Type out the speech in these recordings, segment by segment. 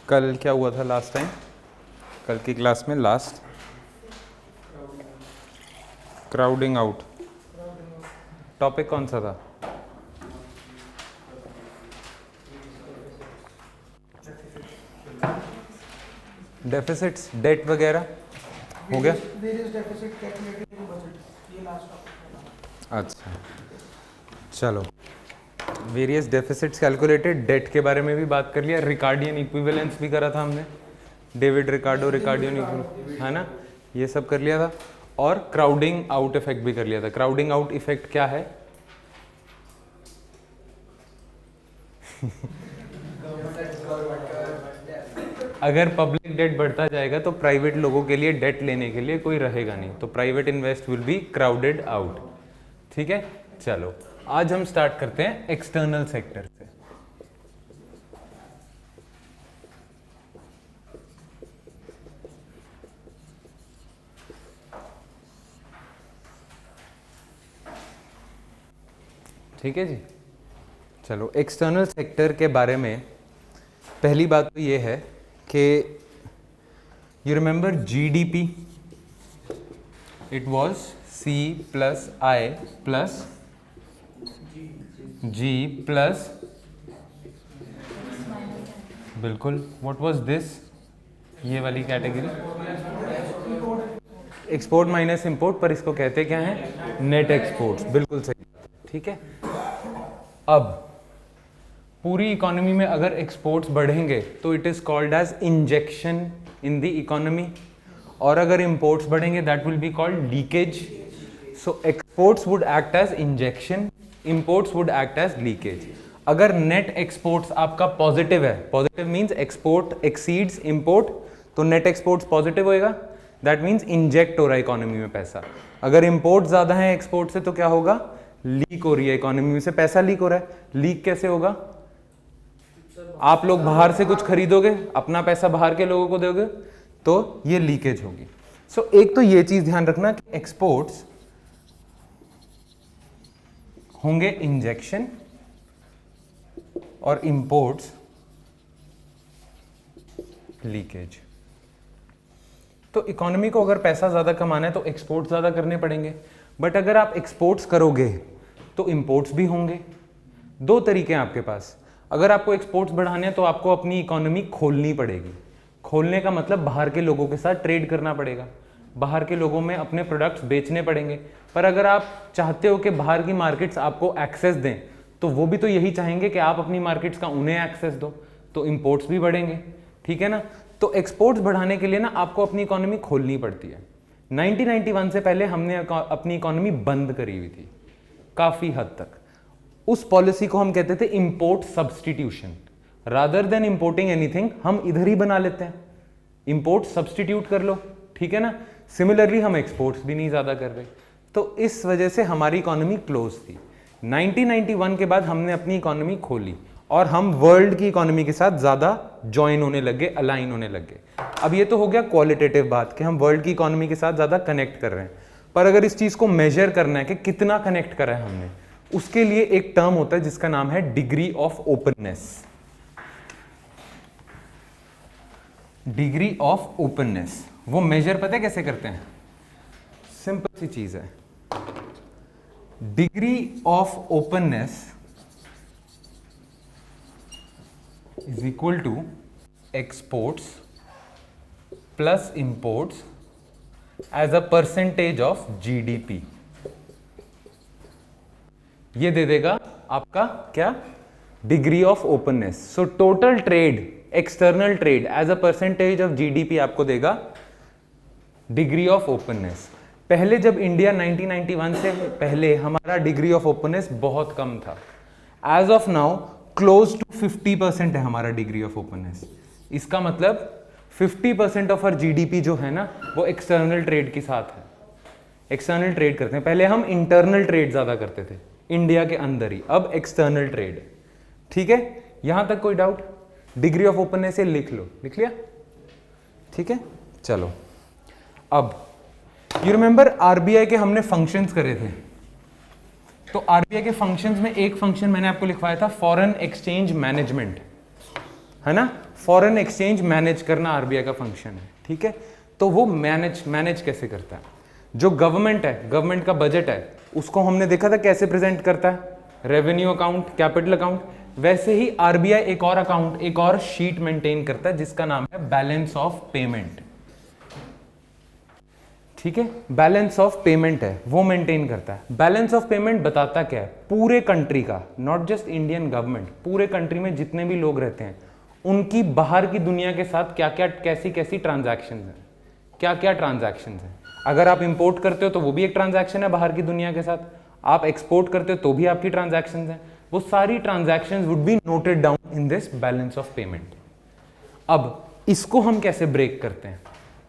कल क्या हुआ था लास्ट टाइम, कल की क्लास में लास्ट क्राउडिंग आउट टॉपिक कौन सा था? डेफिसिट्स, डेट वगैरह हो गया। अच्छा चलो, वेरियस डेफिसिट्स कैलकुलेटेड, डेट के बारे में भी बात कर लिया, रिकार्डियन इक्विवेलेंस भी करा था हमने, डेविड रिकार्डो रिकार्डियन है ना, ये सब कर लिया था। और क्राउडिंग आउट इफेक्ट भी कर लिया था। क्राउडिंग आउट इफेक्ट क्या है? अगर पब्लिक डेट बढ़ता जाएगा तो प्राइवेट लोगों के लिए डेट लेने के लिए कोई रहेगा नहीं, तो private invest will be crowded out. ठीक है, चलो आज हम स्टार्ट करते हैं एक्सटर्नल सेक्टर से। ठीक है जी, चलो एक्सटर्नल सेक्टर के बारे में पहली बात तो ये है कि you remember GDP, it was C plus I plus G plus, बिल्कुल, व्हाट वाज दिस, ये वाली कैटेगरी एक्सपोर्ट माइनस इंपोर्ट, पर इसको कहते क्या है? नेट एक्सपोर्ट्स, बिल्कुल सही। ठीक है, अब पूरी इकोनॉमी में अगर एक्सपोर्ट्स बढ़ेंगे तो it is called as injection in the economy, और अगर इंपोर्ट्स बढ़ेंगे that will be called leakage. So exports would act as injection, imports would act as leakage. अगर नेट एक्सपोर्ट्स आपका पॉजिटिव है, positive means export exceeds import, तो net exports positive होएगा, that means inject हो रहा है economy में पैसा। अगर इंपोर्ट ज्यादा है एक्सपोर्ट से तो क्या होगा? लीक हो रही है इकोनॉमी में से, पैसा लीक हो रहा है। लीक कैसे होगा? आप लोग बाहर से कुछ खरीदोगे, अपना पैसा बाहर के लोगों को दोगे, तो ये लीकेज होगी। सो एक तो ये चीज ध्यान रखना कि एक्सपोर्ट्स होंगे इंजेक्शन और इंपोर्ट्स लीकेज। तो इकोनॉमी को अगर पैसा ज्यादा कमाना है तो एक्सपोर्ट ज्यादा करने पड़ेंगे, बट अगर आप एक्सपोर्ट्स करोगे तो इंपोर्ट्स भी होंगे। दो तरीके हैं आपके पास। अगर आपको एक्सपोर्ट्स बढ़ाने हैं तो आपको अपनी इकोनॉमी खोलनी पड़ेगी। खोलने का मतलब बाहर के लोगों के साथ ट्रेड करना पड़ेगा, बाहर के लोगों में अपने प्रोडक्ट्स बेचने पड़ेंगे। पर अगर आप चाहते हो कि बाहर की मार्केट्स आपको एक्सेस दें, तो वो भी तो यही चाहेंगे कि आप अपनी मार्केट्स का उन्हें एक्सेस दो, तो इंपोर्ट्स भी बढ़ेंगे। ठीक है ना, तो एक्सपोर्ट्स बढ़ाने के लिए ना आपको अपनी इकोनॉमी खोलनी पड़ती है। 1991 से पहले हमने अपनी इकोनॉमी बंद करी हुई थी काफी हद तक। उस पॉलिसी को हम कहते थे import substitution. Rather than importing anything, हम इधर ही बना लेते हैं, इंपोर्ट सब्सटीट्यूट कर लो। ठीक है ना, सिमिलरली हम एक्सपोर्ट्स भी नहीं ज्यादा कर रहे, तो इस वजह से हमारी इकोनॉमी क्लोज थी। 1991 के बाद हमने अपनी इकोनॉमी खोली और हम वर्ल्ड की इकोनॉमी के साथ ज्यादा ज्वाइन होने लगे, अलाइन होने लगे। अब ये तो हो गया क्वालिटेटिव बात कि हम वर्ल्ड की इकोनॉमी के साथ ज्यादा कनेक्ट कर रहे हैं, पर अगर इस चीज को मेजर करना है कि कितना कनेक्ट करा है हमने, उसके लिए एक टर्म होता है जिसका नाम है degree of openness. Degree of openness, वो मेजर पता है कैसे करते हैं? सिंपल सी चीज है, degree of openness is equal to exports plus imports as a percentage of GDP. ये दे देगा आपका क्या? Degree of openness. So total trade, external trade as a percentage of GDP आपको देगा डिग्री ऑफ ओपननेस। पहले जब इंडिया 1991 से पहले हमारा डिग्री ऑफ ओपननेस बहुत कम था। As of now close to 50% है हमारा डिग्री ऑफ ओपननेस। इसका मतलब 50% ऑफ आवर जीडीपी जो है ना, वो एक्सटर्नल ट्रेड के साथ है। एक्सटर्नल ट्रेड करते हैं, पहले हम इंटरनल ट्रेड ज्यादा करते थे इंडिया के अंदर ही, अब एक्सटर्नल ट्रेड। ठीक है, यहां तक कोई डाउट? डिग्री ऑफ ओपननेस से लिख लो, लिख लिया? ठीक है, चलो अब यू रिमेंबर आरबीआई के हमने फंक्शंस करे थे, तो आरबीआई के फंक्शंस में एक फंक्शन मैंने आपको लिखवाया था फॉरेन एक्सचेंज मैनेजमेंट, है ना। फॉरेन एक्सचेंज मैनेज करना आरबीआई का फंक्शन है, ठीक है। तो वो मैनेज कैसे करता है? जो गवर्नमेंट है, गवर्नमेंट का बजट है, उसको हमने देखा था कैसे प्रेजेंट करता है, रेवेन्यू अकाउंट, कैपिटल अकाउंट। वैसे ही आरबीआई एक और अकाउंट, एक और शीट मेंटेन करता है जिसका नाम है बैलेंस ऑफ पेमेंट, ठीक है। बैलेंस ऑफ पेमेंट है वो मेंटेन करता है। बैलेंस ऑफ पेमेंट बताता क्या है? पूरे कंट्री का, नॉट जस्ट इंडियन गवर्नमेंट, पूरे कंट्री में जितने भी लोग रहते हैं उनकी बाहर की दुनिया के साथ क्या क्या कैसी कैसी ट्रांजैक्शन है, क्या क्या ट्रांजैक्शन है। अगर आप इंपोर्ट करते हो तो वो भी एक ट्रांजैक्शन है बाहर की दुनिया के साथ, आप एक्सपोर्ट करते हो तो भी आपकी ट्रांजैक्शन है। वो सारी transaction would be noted down in this balance of payment. अब इसको हम कैसे ब्रेक करते हैं?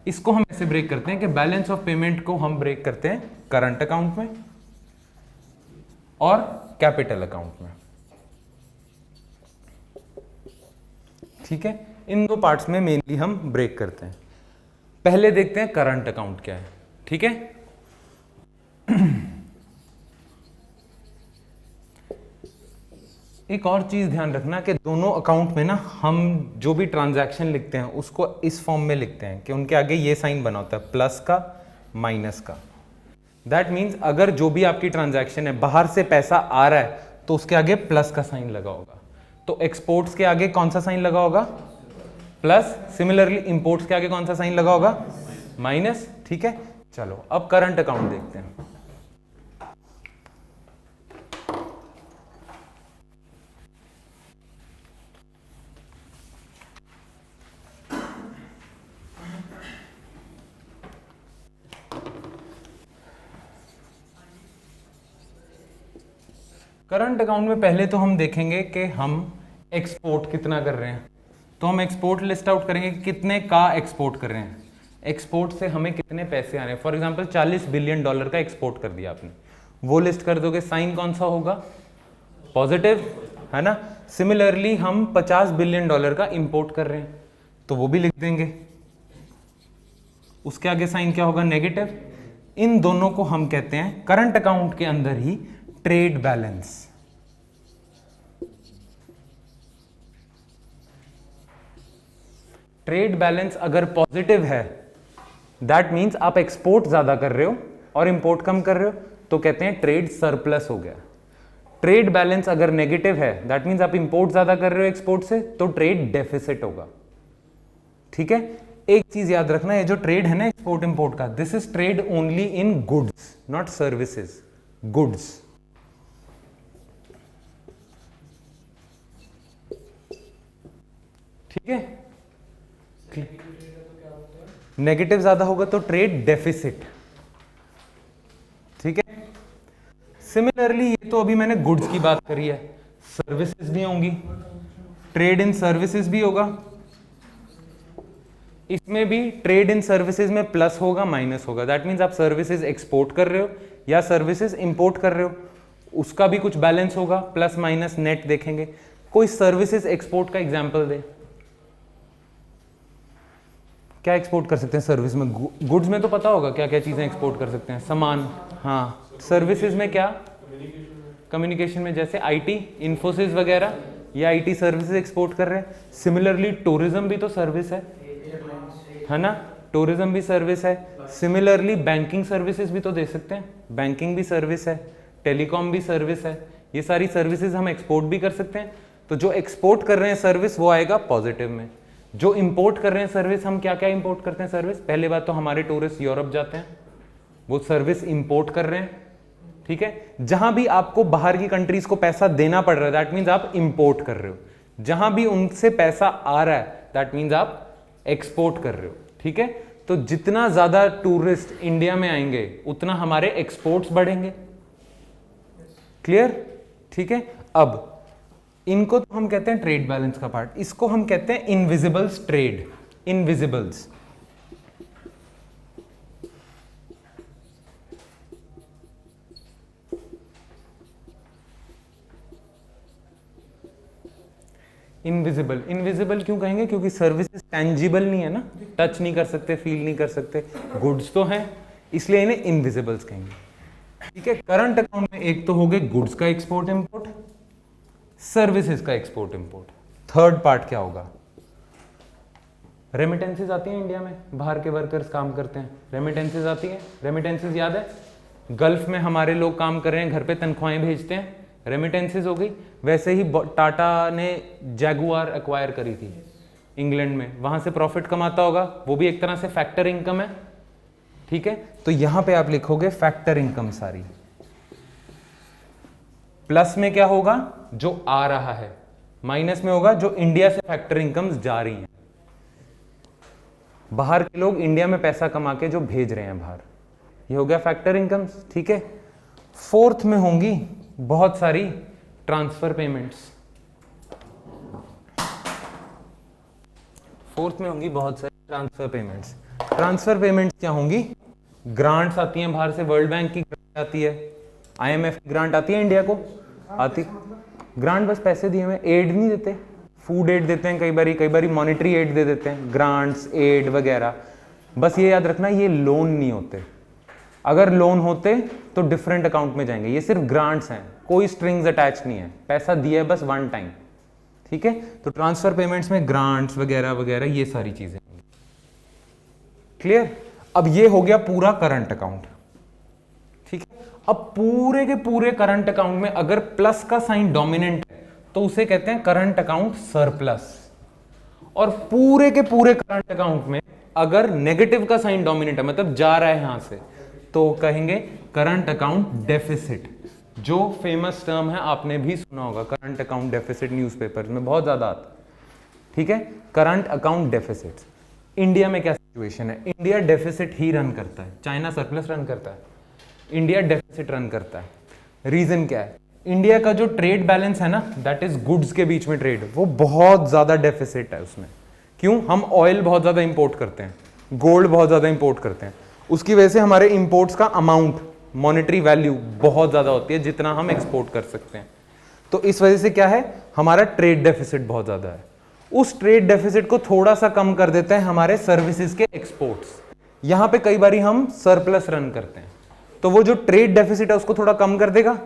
इसको हम ऐसे ब्रेक करते हैं कि बैलेंस ऑफ पेमेंट को हम ब्रेक करते हैं करंट अकाउंट में और कैपिटल अकाउंट में, ठीक है। इन दो पार्ट्स में मेनली हम ब्रेक करते हैं। पहले देखते हैं करंट अकाउंट क्या है, ठीक है। एक और चीज ध्यान रखना कि दोनों अकाउंट में ना हम जो भी ट्रांजैक्शन लिखते हैं उसको इस फॉर्म में लिखते हैं कि उनके आगे ये साइन बना होता है, प्लस का माइनस का। दैट मीन्स अगर जो भी आपकी ट्रांजैक्शन है बाहर से पैसा आ रहा है तो उसके आगे प्लस का साइन लगा होगा। तो एक्सपोर्ट्स के आगे कौन सा साइन लगा होगा? प्लस। सिमिलरली इंपोर्ट्स के आगे कौन सा साइन लगा होगा? माइनस, ठीक है। चलो अब करंट अकाउंट देखते हैं। करंट अकाउंट में पहले तो हम देखेंगे कि हम एक्सपोर्ट कितना कर रहे हैं। तो हम एक्सपोर्ट लिस्ट आउट करेंगे कि कितने का एक्सपोर्ट कर रहे हैं, एक्सपोर्ट से हमें कितने पैसे आ रहे हैं। फॉर एग्जांपल $40 बिलियन का एक्सपोर्ट कर दिया आपने, वो लिस्ट कर दोगे। साइन कौन सा होगा? पॉजिटिव, है ना। सिमिलरली हम $50 बिलियन का इंपोर्ट कर रहे हैं तो वो भी लिख देंगे, उसके आगे साइन क्या होगा? नेगेटिव। इन दोनों को हम कहते हैं करंट अकाउंट के अंदर ही ट्रेड बैलेंस। ट्रेड बैलेंस अगर पॉजिटिव है दैट मींस आप एक्सपोर्ट ज्यादा कर रहे हो और इंपोर्ट कम कर रहे हो, तो कहते हैं ट्रेड सरप्लस हो गया। ट्रेड बैलेंस अगर नेगेटिव है दैट मींस आप इंपोर्ट ज्यादा कर रहे हो एक्सपोर्ट से, तो ट्रेड डेफिसिट होगा, ठीक है। एक चीज याद रखना, ये जो ट्रेड है ना एक्सपोर्ट इंपोर्ट का, this is trade only in goods not services, goods. ठीक है। नेगेटिव ज्यादा होगा तो ट्रेड डेफिसिट, ठीक है। सिमिलरली ये तो अभी मैंने गुड्स की बात करी है, सर्विसेज भी होंगी, ट्रेड इन सर्विसेज भी होगा। इसमें भी ट्रेड इन सर्विसेज में प्लस होगा माइनस होगा। दैट मीन्स आप सर्विसेज एक्सपोर्ट कर रहे हो या सर्विसेज इंपोर्ट कर रहे हो, उसका भी कुछ बैलेंस होगा, प्लस माइनस नेट देखेंगे। कोई सर्विसेज एक्सपोर्ट का एग्जांपल दे, क्या एक्सपोर्ट कर सकते हैं सर्विस में? गुड्स में तो पता होगा क्या क्या चीजें एक्सपोर्ट कर सकते हैं, सामान। हाँ, सर्विसेज में क्या? कम्युनिकेशन में जैसे आईटी, इन्फोसिस वगैरह, ये आईटी सर्विसेज एक्सपोर्ट कर रहे हैं। सिमिलरली टूरिज्म भी तो सर्विस है ना, टूरिज्म भी सर्विस है। सिमिलरली बैंकिंग सर्विसेज भी तो दे सकते हैं, बैंकिंग भी सर्विस है, टेलीकॉम भी सर्विस है। ये सारी सर्विसेज हम एक्सपोर्ट भी कर सकते हैं। तो जो एक्सपोर्ट कर रहे हैं सर्विस वो आएगा पॉजिटिव में। जो इंपोर्ट कर रहे हैं सर्विस, हम क्या क्या इंपोर्ट करते हैं सर्विस? पहले बात तो हमारे टूरिस्ट यूरोप जाते हैं, वो सर्विस इंपोर्ट कर रहे हैं, ठीक है। जहां भी आपको बाहर की कंट्रीज को पैसा देना पड़ रहा है दैट मीन्स आप इंपोर्ट कर रहे हो। जहां भी उनसे पैसा आ रहा है दैट मीन्स आप एक्सपोर्ट कर रहे हो, ठीक है। तो जितना ज्यादा टूरिस्ट इंडिया में आएंगे उतना हमारे एक्सपोर्ट्स बढ़ेंगे। क्लियर? ठीक है। अब इनको तो हम कहते हैं ट्रेड बैलेंस का पार्ट, इसको हम कहते हैं invisibles trade, invisibles. Invisible, invisible क्यों कहेंगे? क्योंकि सर्विसेज टेंजिबल नहीं है ना, टच नहीं कर सकते, फील नहीं कर सकते, गुड्स तो हैं, इसलिए इन्हें इनविजिबल्स कहेंगे, ठीक है। करंट अकाउंट में एक तो हो गए गुड्स का एक्सपोर्ट इंपोर्ट, सर्विसेज का एक्सपोर्ट इंपोर्ट। थर्ड पार्ट क्या होगा? रेमिटेंसेज आती हैं इंडिया में, बाहर के वर्कर्स काम करते हैं, रेमिटेंसेज आती हैं, रेमिटेंसेज याद है, गल्फ में हमारे लोग काम कर रहे हैं, घर पे तनख्वाहें भेजते हैं, रेमिटेंसेज हो गई। वैसे ही टाटा ने जैगुआर एक्वायर करी थी इंग्लैंड में, वहां से प्रॉफिट कमाता होगा, वो भी एक तरह से फैक्टर इनकम है, ठीक है। तो यहां पे आप लिखोगे फैक्टर इनकम सारी, प्लस में क्या होगा जो आ रहा है, माइनस में होगा जो इंडिया से फैक्टर इनकम्स जा रही हैं, बाहर के लोग इंडिया में पैसा कमा के जो भेज रहे हैं बाहर, ये हो गया फैक्टर इनकम्स, ठीक है। फोर्थ में होंगी बहुत सारी ट्रांसफर पेमेंट्स, फोर्थ में होंगी बहुत सारी ट्रांसफर पेमेंट्स। ट्रांसफर पेमेंट्स क्या होंगी, ग्रांट्स आती हैं बाहर से, वर्ल्ड बैंक की ग्रांट आती है, आईएमएफ की ग्रांट आती है इंडिया को, आती ग्रांट बस पैसे दिए हुए, एड नहीं देते, फूड एड देते हैं कई बार मॉनेटरी एड दे देते हैं, ग्रांट्स एड वगैरह, बस ये याद रखना ये लोन नहीं होते, अगर लोन होते तो डिफरेंट अकाउंट में जाएंगे, ये सिर्फ ग्रांट्स हैं, कोई स्ट्रिंग्स अटैच नहीं है, पैसा दिया है बस वन टाइम, ठीक है। तो ट्रांसफर पेमेंट्स में ग्रांट्स वगैरह वगैरह ये सारी चीजें, क्लियर। अब ये हो गया पूरा करंट अकाउंट, ठीक है। अब पूरे के पूरे करंट अकाउंट में अगर प्लस का साइन डोमिनेंट है तो उसे कहते हैं करंट अकाउंट सरप्लस, और पूरे के पूरे करंट अकाउंट में अगर नेगेटिव का साइन डोमिनेंट है, मतलब जा रहा है यहां से, तो कहेंगे करंट अकाउंट डेफिसिट, जो फेमस टर्म है आपने भी सुना होगा, करंट अकाउंट डेफिसिट न्यूज़पेपर में बहुत ज्यादा आता है, ठीक है। करंट अकाउंट डेफिसिट, इंडिया में क्या सिचुएशन है, इंडिया डेफिसिट ही रन करता है, चाइना सरप्लस रन करता है, इंडिया डेफिसिट रन करता है। रीजन क्या है, इंडिया का जो ट्रेड बैलेंस है ना, दैट इज गुड्स के बीच में ट्रेड, वो बहुत ज्यादा डेफिसिट है उसमें। क्यों, हम ऑयल बहुत ज्यादा इंपोर्ट करते हैं, गोल्ड बहुत ज्यादा इंपोर्ट करते हैं, उसकी वजह से हमारे इंपोर्ट्स का अमाउंट, मॉनेटरी वैल्यू बहुत ज्यादा होती है जितना हम एक्सपोर्ट कर सकते हैं। तो इस वजह से क्या है, हमारा ट्रेड डेफिसिट बहुत ज्यादा है। उस ट्रेड डेफिसिट को थोड़ा सा कम कर देते हैं हमारे सर्विसेज के एक्सपोर्ट्स, यहां पे कई बारी हम सरप्लस रन करते हैं, तो वो जो ट्रेड डेफिसिट है उसको थोड़ा कम कर देगा,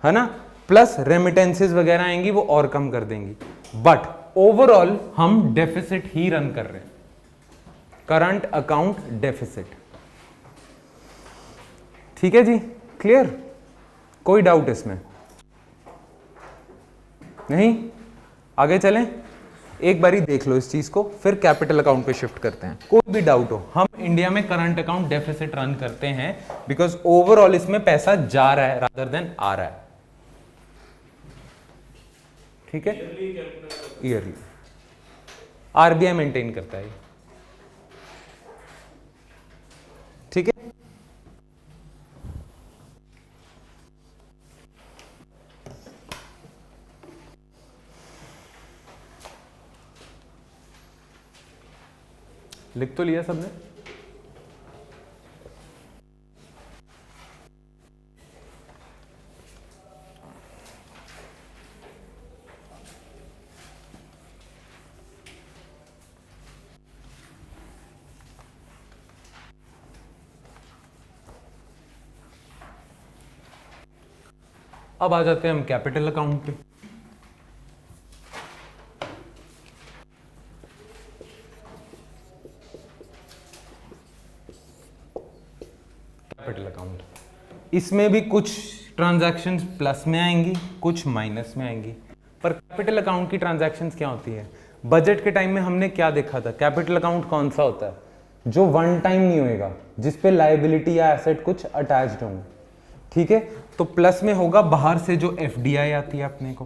है ना, प्लस रेमिटेंसेस वगैरह आएंगी वो और कम कर देंगी, बट ओवरऑल हम डेफिसिट ही रन कर रहे हैं, करंट अकाउंट डेफिसिट, ठीक है जी, क्लियर, कोई डाउट इसमें नहीं। आगे चलें, एक बारी देख लो इस चीज को, फिर कैपिटल अकाउंट पे शिफ्ट करते हैं। कोई भी डाउट हो, हम इंडिया में करंट अकाउंट डेफिसिट रन करते हैं बिकॉज ओवरऑल इसमें पैसा जा रहा है रादर देन आ रहा है, ठीक है। ईयरली आरबीआई मेंटेन करता है, ठीक है। लिख तो लिया सबने, अब आ जाते हैं हम कैपिटल अकाउंट पे। कैपिटल अकाउंट, इसमें भी कुछ ट्रांजैक्शंस प्लस में आएंगी, कुछ माइनस में आएंगी, पर कैपिटल अकाउंट की ट्रांजैक्शंस क्या होती है, बजट के टाइम में हमने क्या देखा था, कैपिटल अकाउंट कौन सा होता है, जो वन टाइम नहीं होएगा, जिसपे लायबिलिटी या एसेट कुछ अटैच्ड होंगे, ठीक है। तो प्लस में होगा बाहर से जो एफडीआई आती है, अपने को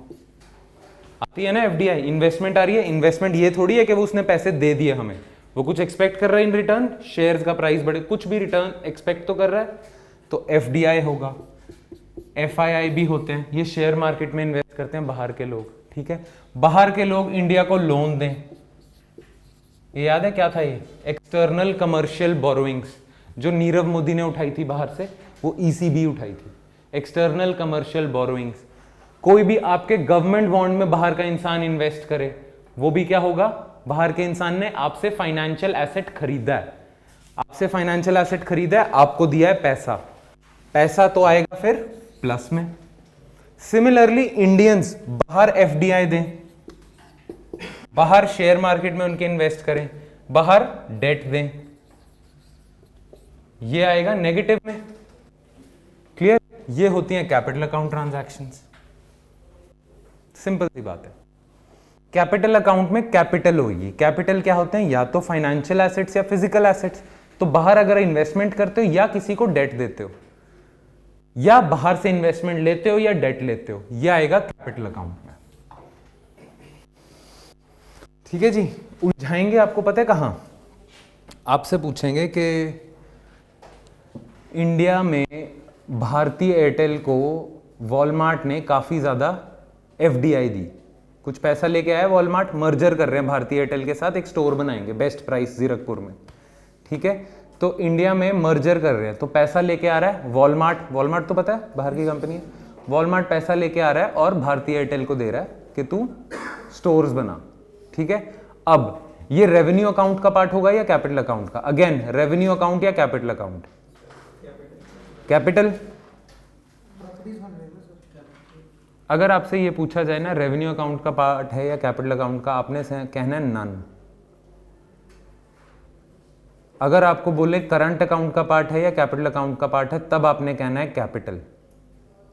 आती है ना एफडीआई, इन्वेस्टमेंट आ रही है, इन्वेस्टमेंट ये थोड़ी है कि वो उसने पैसे दे दिए हमें, वो कुछ एक्सपेक्ट कर रहा है इन रिटर्न, शेयर्स का प्राइस बढ़े, कुछ भी रिटर्न एक्सपेक्ट तो कर रहा है, तो एफडीआई होगा। एफआईआई भी होते हैं, ये शेयर मार्केट में इन्वेस्ट करते हैं बाहर के लोग, ठीक है। बाहर के लोग इंडिया को लोन दें, ये याद है क्या था, ये एक्सटर्नल कमर्शियल बोरोइंग्स जो नीरव मोदी ने उठाई थी बाहर से, वो ईसीबी उठाई थी, एक्सटर्नल कमर्शियल बोरोइंग्स। कोई भी आपके गवर्नमेंट बॉन्ड में बाहर का इंसान इन्वेस्ट करे, वो भी क्या होगा, बाहर के इंसान ने आपसे फाइनेंशियल एसेट खरीदा है, आपसे फाइनेंशियल एसेट खरीदा है, आपको दिया है पैसा, पैसा तो आएगा फिर प्लस में। सिमिलरली इंडियंस बाहर एफडीआई दें, बाहर शेयर मार्केट में उनके इन्वेस्ट करें, बाहर डेट दें, ये आएगा नेगेटिव में। क्लियर? ये होती हैं कैपिटल अकाउंट ट्रांजैक्शंस। सिंपल सी बात है। कैपिटल अकाउंट में कैपिटल होगी। कैपिटल क्या होते हैं? या तो फाइनेंशियल एसेट्स या फिजिकल एसेट्स। तो बाहर अगर इन्वेस्टमेंट करते हो या किसी को डेट देते हो, या बाहर से इन्वेस्टमेंट लेते हो या डेट लेते हो, यह आएगा कैपिटल अकाउंट में। ठीक है जी। उलझाएंगे आपको पता है कहां? आपसे पूछेंगे कि इंडिया में भारतीय एयरटेल को वॉलमार्ट ने काफी ज्यादा एफडीआई दी, कुछ पैसा लेके आया वॉलमार्ट, मर्जर कर रहे हैं भारतीय एयरटेल के साथ, एक स्टोर बनाएंगे बेस्ट प्राइस जीरकपुर में। ठीक है, तो इंडिया में मर्जर कर रहे हैं, तो पैसा लेके आ रहा है वॉलमार्ट। वॉलमार्ट तो पता है बाहर की कंपनी है। वॉलमार्ट पैसा लेके आ रहा है और भारतीय एयरटेल को दे रहा है कि तू स्टोर्स बना। ठीक है, अब ये रेवेन्यू अकाउंट का पार्ट होगा या कैपिटल अकाउंट का? अगेन रेवेन्यू अकाउंट या कैपिटल अकाउंट? कैपिटल। अगर आपसे ये पूछा जाए ना रेवेन्यू अकाउंट का पार्ट है या कैपिटल अकाउंट का, आपने कहना है नन। अगर आपको बोले करंट अकाउंट का पार्ट है या कैपिटल अकाउंट का पार्ट है, तब आपने कहना है कैपिटल।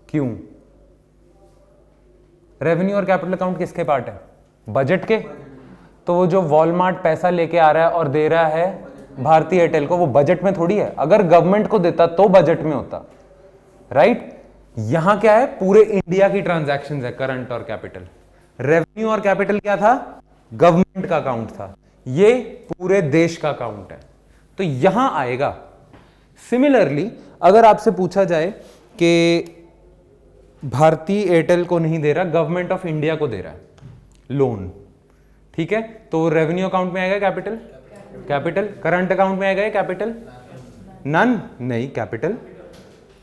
क्यों? रेवेन्यू और कैपिटल अकाउंट किसके पार्ट है? बजट के। तो वो जो वॉलमार्ट पैसा लेके आ रहा है और दे रहा है भारतीय एयरटेल को, वो बजट में थोड़ी है। अगर गवर्नमेंट को देता तो बजट में होता, राइट? यहां क्या है? पूरे इंडिया की ट्रांजैक्शंस है करंट और कैपिटल। रेवेन्यू और कैपिटल क्या था? गवर्नमेंट का अकाउंट था, ये पूरे देश का अकाउंट है, तो यहां आएगा। सिमिलरली अगर आपसे पूछा जाए कि भारतीय एयरटेल को नहीं दे रहा, गवर्नमेंट ऑफ इंडिया को दे रहा है लोन, ठीक है, तो रेवेन्यू अकाउंट में आएगा कैपिटल? कैपिटल। करंट अकाउंट में आएगा कैपिटल? नन, नहीं, कैपिटल।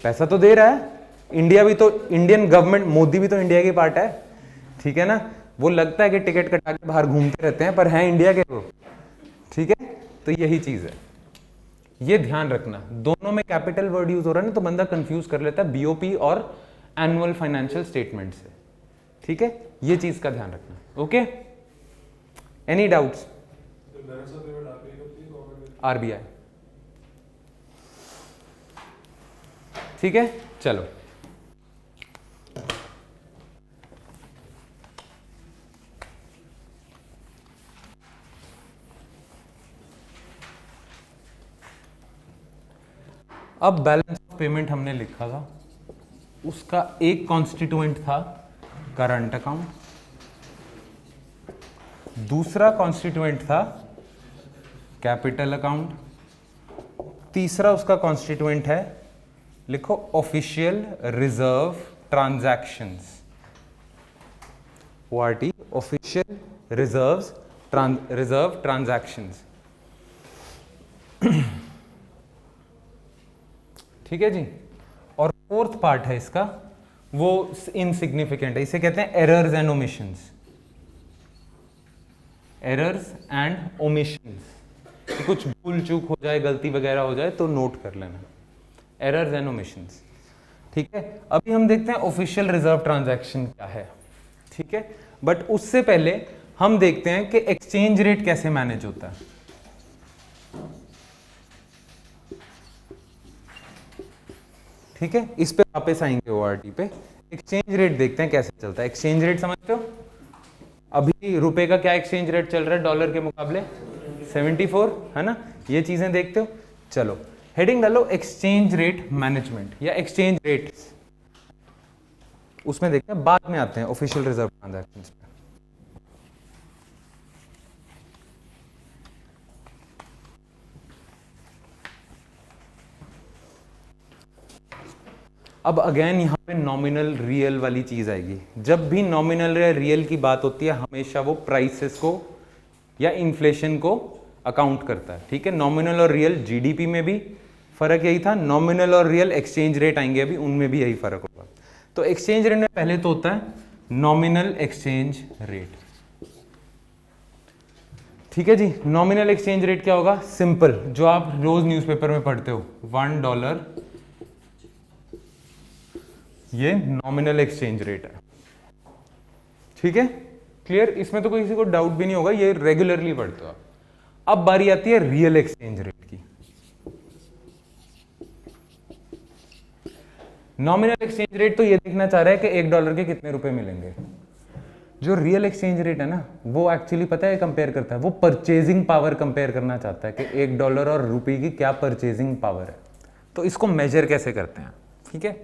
पैसा तो दे रहा है, इंडिया भी तो, इंडियन गवर्नमेंट, मोदी भी तो इंडिया की पार्ट है, ठीक है ना। वो लगता है कि टिकट कटा के बाहर घूमते रहते हैं, पर है इंडिया के वो, ठीक है। तो यही चीज है, ये ध्यान रखना। दोनों में कैपिटल वर्ड यूज हो रहा है ना, तो बंदा कंफ्यूज कर लेता है बीओपी और एनुअल फाइनेंशियल स्टेटमेंट से, ठीक है। ये चीज का ध्यान रखना। Okay, any doubts? आरबीआई, ठीक है। चलो, अब बैलेंस ऑफ पेमेंट हमने लिखा था, उसका एक कॉन्स्टिट्यूएंट था करंट अकाउंट, दूसरा कॉन्स्टिट्यूएंट था कैपिटल अकाउंट, तीसरा उसका कॉन्स्टिट्यूएंट है, लिखो, official reserve transactions, ORT, official reserve transactions, ठीक है जी। और फोर्थ पार्ट है इसका, वो इनसिग्निफिकेंट है, इसे कहते हैं errors and omissions. Errors and omissions, कुछ भूल चूक हो जाए, गलती वगैरह हो जाए तो नोट कर लेना, एरर्स एंड ओमिशंस, ठीक है। अभी हम देखते हैं ऑफिशियल रिजर्व ट्रांजैक्शन क्या है, ठीक है। बट उससे पहले हम देखते हैं कि एक्सचेंज रेट कैसे मैनेज होता है। ठीक है, इस पे वापस आएंगे ORT पे। एक्सचेंज रेट देखते हैं कैसे चलता है। एक्सचेंज रेट समझते हो? अभी रुपए का क्या एक्सचेंज रेट चल रहा है डॉलर के मुकाबले? 74, है ना। ये चीजें देखते हो। चलो, हेडिंग डालो एक्सचेंज रेट मैनेजमेंट या एक्सचेंज रेट, उसमें देखते हैं, बाद में आते हैं ऑफिशियल रिजर्व ट्रांजैक्शंस पे। अब अगेन यहाँ पे नॉमिनल रियल वाली चीज आएगी। जब भी नॉमिनल या रियल की बात होती है, हमेशा वो प्राइसेस को या इन्फ्लेशन को अकाउंट करता है, ठीक है। नॉमिनल और रियल, जीडीपी में भी फर्क यही था, नॉमिनल और रियल एक्सचेंज रेट आएंगे अभी, उनमें भी यही फर्क होगा। तो एक्सचेंज रेट में पहले तो होता है नॉमिनल एक्सचेंज रेट, ठीक है जी। नॉमिनल एक्सचेंज रेट क्या होगा? सिंपल, जो आप रोज न्यूज़पेपर में पढ़ते हो, $1, ये नॉमिनल एक्सचेंज रेट है, ठीक है। क्लियर? इसमें तो किसी को डाउट भी नहीं होगा, ये रेगुलरली पढ़ते हो आप। अब बारी आती है रियल एक्सचेंज रेट की। नॉमिनल एक्सचेंज रेट तो ये देखना चाह रहा है कि $1 के कितने रुपए मिलेंगे। जो रियल एक्सचेंज रेट है ना, वो एक्चुअली पता है कंपेयर करता है, वो परचेजिंग पावर कंपेयर करना चाहता है कि $1 और रुपये की क्या परचेजिंग पावर है। तो इसको मेजर कैसे करते हैं, ठीक है?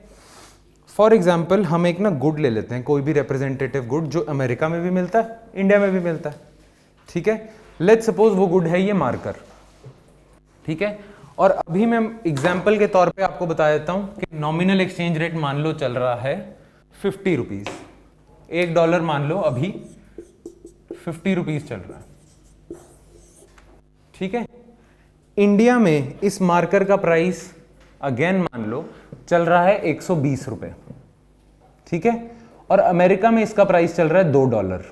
फॉर एग्जाम्पल हम एक ना गुड ले लेते हैं, कोई भी रिप्रेजेंटेटिव गुड जो अमेरिका में भी मिलता है, इंडिया में भी मिलता है, ठीक है? लेट्स सपोज वो गुड है ये मार्कर, ठीक है? और अभी मैं एग्जाम्पल के तौर पे आपको बता देता हूं कि नॉमिनल एक्सचेंज रेट मान लो चल रहा है 50 रुपीज, $1 मान लो अभी 50 रुपीज चल रहा है, ठीक है? इंडिया में इस मार्कर का प्राइस अगेन मान लो चल रहा है 120 रुपए, ठीक है? और अमेरिका में इसका प्राइस चल रहा है $2,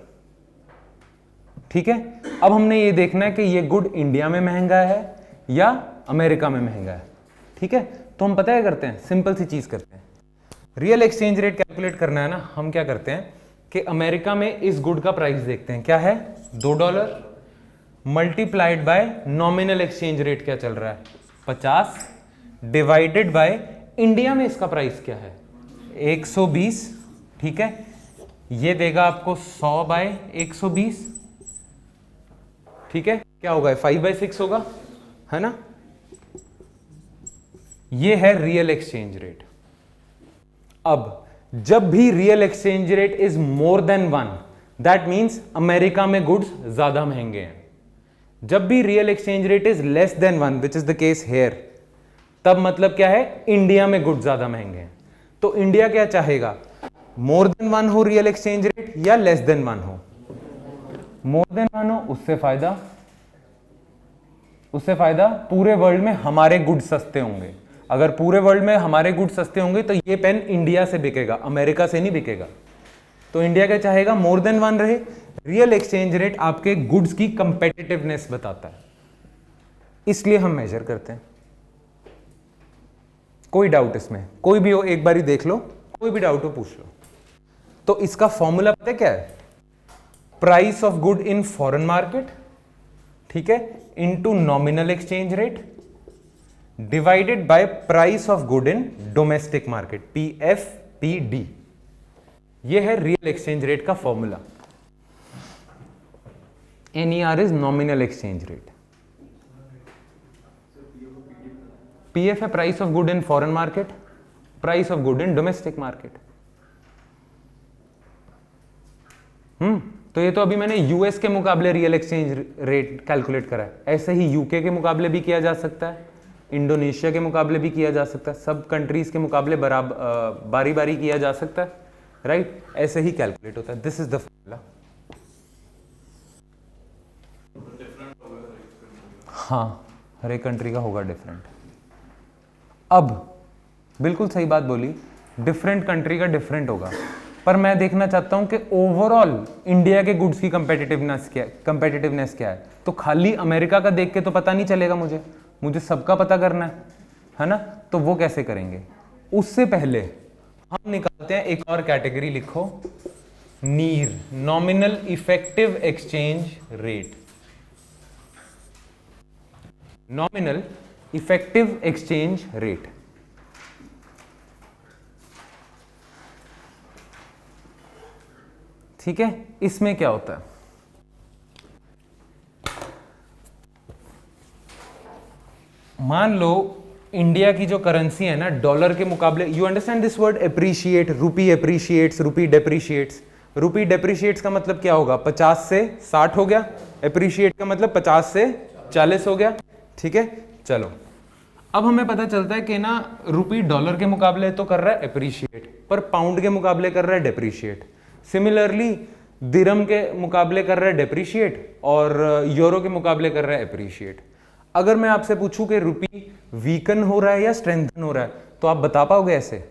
ठीक है? अब हमने ये देखना है कि ये गुड इंडिया में महंगा है या अमेरिका में महंगा है, ठीक है? तो हम पता है करते हैं, सिंपल सी चीज करते हैं, रियल एक्सचेंज रेट कैलकुलेट करना है ना, हम क्या करते हैं कि अमेरिका में इस गुड का प्राइस देखते हैं, क्या है $2 multiplied by nominal exchange rate क्या चल रहा है 50 डिवाइडेड बाय इंडिया में इसका प्राइस क्या है 120, ठीक है? ये देगा आपको 100 बाय 120, ठीक है? क्या होगा 5/6 होगा, है ना? ये है रियल एक्सचेंज रेट। अब जब भी real exchange rate is more than 1, that means America में गुड्स ज्यादा महंगे हैं। जब भी real exchange rate is less than 1, which is the case hair, तब मतलब क्या है, इंडिया में गुड्स ज्यादा महंगे हैं। तो इंडिया क्या चाहेगा, मोर देन 1 हो रियल एक्सचेंज रेट या लेस देन 1 हो? मोर देन 1 हो, उससे फायदा पूरे वर्ल्ड में हमारे गुड्स सस्ते होंगे। अगर पूरे वर्ल्ड में हमारे गुड्स सस्ते होंगे तो ये पेन इंडिया से बिकेगा, अमेरिका से नहीं बिकेगा। तो इंडिया क्या चाहेगा, मोर देन 1 रहे। रियल एक्सचेंज रेट आपके गुड्स की कंपेटिटिवनेस बताता है, इसलिए हम मेजर करते हैं। कोई डाउट इसमें, कोई भी हो एक बारी देख लो, कोई भी डाउट हो पूछ लो। तो इसका फॉर्मूला पता है क्या है, price of good in foreign market, ठीक है, into nominal exchange rate divided by price of good in domestic market, PFPD। ये है रियल एक्सचेंज रेट का formula. NER is nominal exchange rate. PF है price of good in foreign market, price of good in domestic market. तो ये तो अभी मैंने US के मुकाबले रियल एक्सचेंज रेट कैलकुलेट करा है, ऐसे ही यूके के मुकाबले भी किया जा सकता है, इंडोनेशिया के मुकाबले भी किया जा सकता है, सब कंट्रीज के मुकाबले बराबर बारी बारी किया जा सकता है, राइट? ऐसे ही कैलकुलेट होता है। This is the formula. हाँ, हर एक कंट्री का होगा डिफरेंट। अब बिल्कुल सही बात बोली, डिफरेंट कंट्री का डिफरेंट होगा, पर मैं देखना चाहता हूं कि ओवरऑल इंडिया के गुड्स की कंपेटिटिवनेस क्या है। तो खाली अमेरिका का देख के तो पता नहीं चलेगा, मुझे सबका पता करना है ना? तो वो कैसे करेंगे, उससे पहले हम निकालते हैं एक और कैटेगरी, लिखो नीर, nominal effective exchange rate. Nominal effective exchange rate, ठीक है? इसमें क्या होता है, मान लो इंडिया की जो करेंसी है ना, डॉलर के मुकाबले, you understand this word appreciate, रूपी एप्रिशिएट्स, रूपी डेप्रिशिएट्स। रूपी डेप्रिशिएट्स का मतलब क्या होगा, 50 से 60 हो गया, एप्रिशिएट का मतलब 50 से 40 हो गया, ठीक है? चलो, अब हमें पता चलता है कि ना रूपी डॉलर के मुकाबले तो कर रहा है एप्रिशिएट, पर पाउंड के मुकाबले कर रहा है डेप्रिशिएट। सिमिलरली दिरहम के मुकाबले कर रहा है डेप्रिशिएट और यूरो के मुकाबले कर रहा है एप्रिशिएट। अगर मैं आपसे पूछूं कि रुपी वीकन हो रहा है या स्ट्रेंथन हो रहा है, तो आप बता पाओगे? ऐसे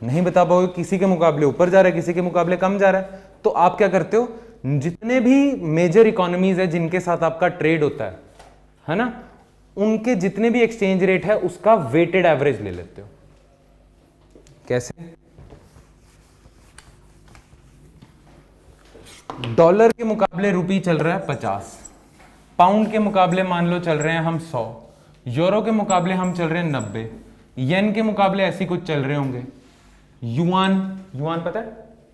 नहीं बता पाओगे। किसी के मुकाबले ऊपर जा रहा है, किसी के मुकाबले कम जा रहा है। तो आप क्या करते हो, जितने भी मेजर इकोनॉमीज है जिनके साथ आपका ट्रेड होता है ना, उनके जितने भी एक्सचेंज रेट है उसका वेटेड एवरेज ले लेते हो। कैसे? डॉलर के मुकाबले रुपी चल रहा है 50, पाउंड के मुकाबले मान लो चल रहे हैं हम 100, यूरो के मुकाबले हम चल रहे हैं 90, येन के मुकाबले ऐसी कुछ चल रहे होंगे, युआन पता है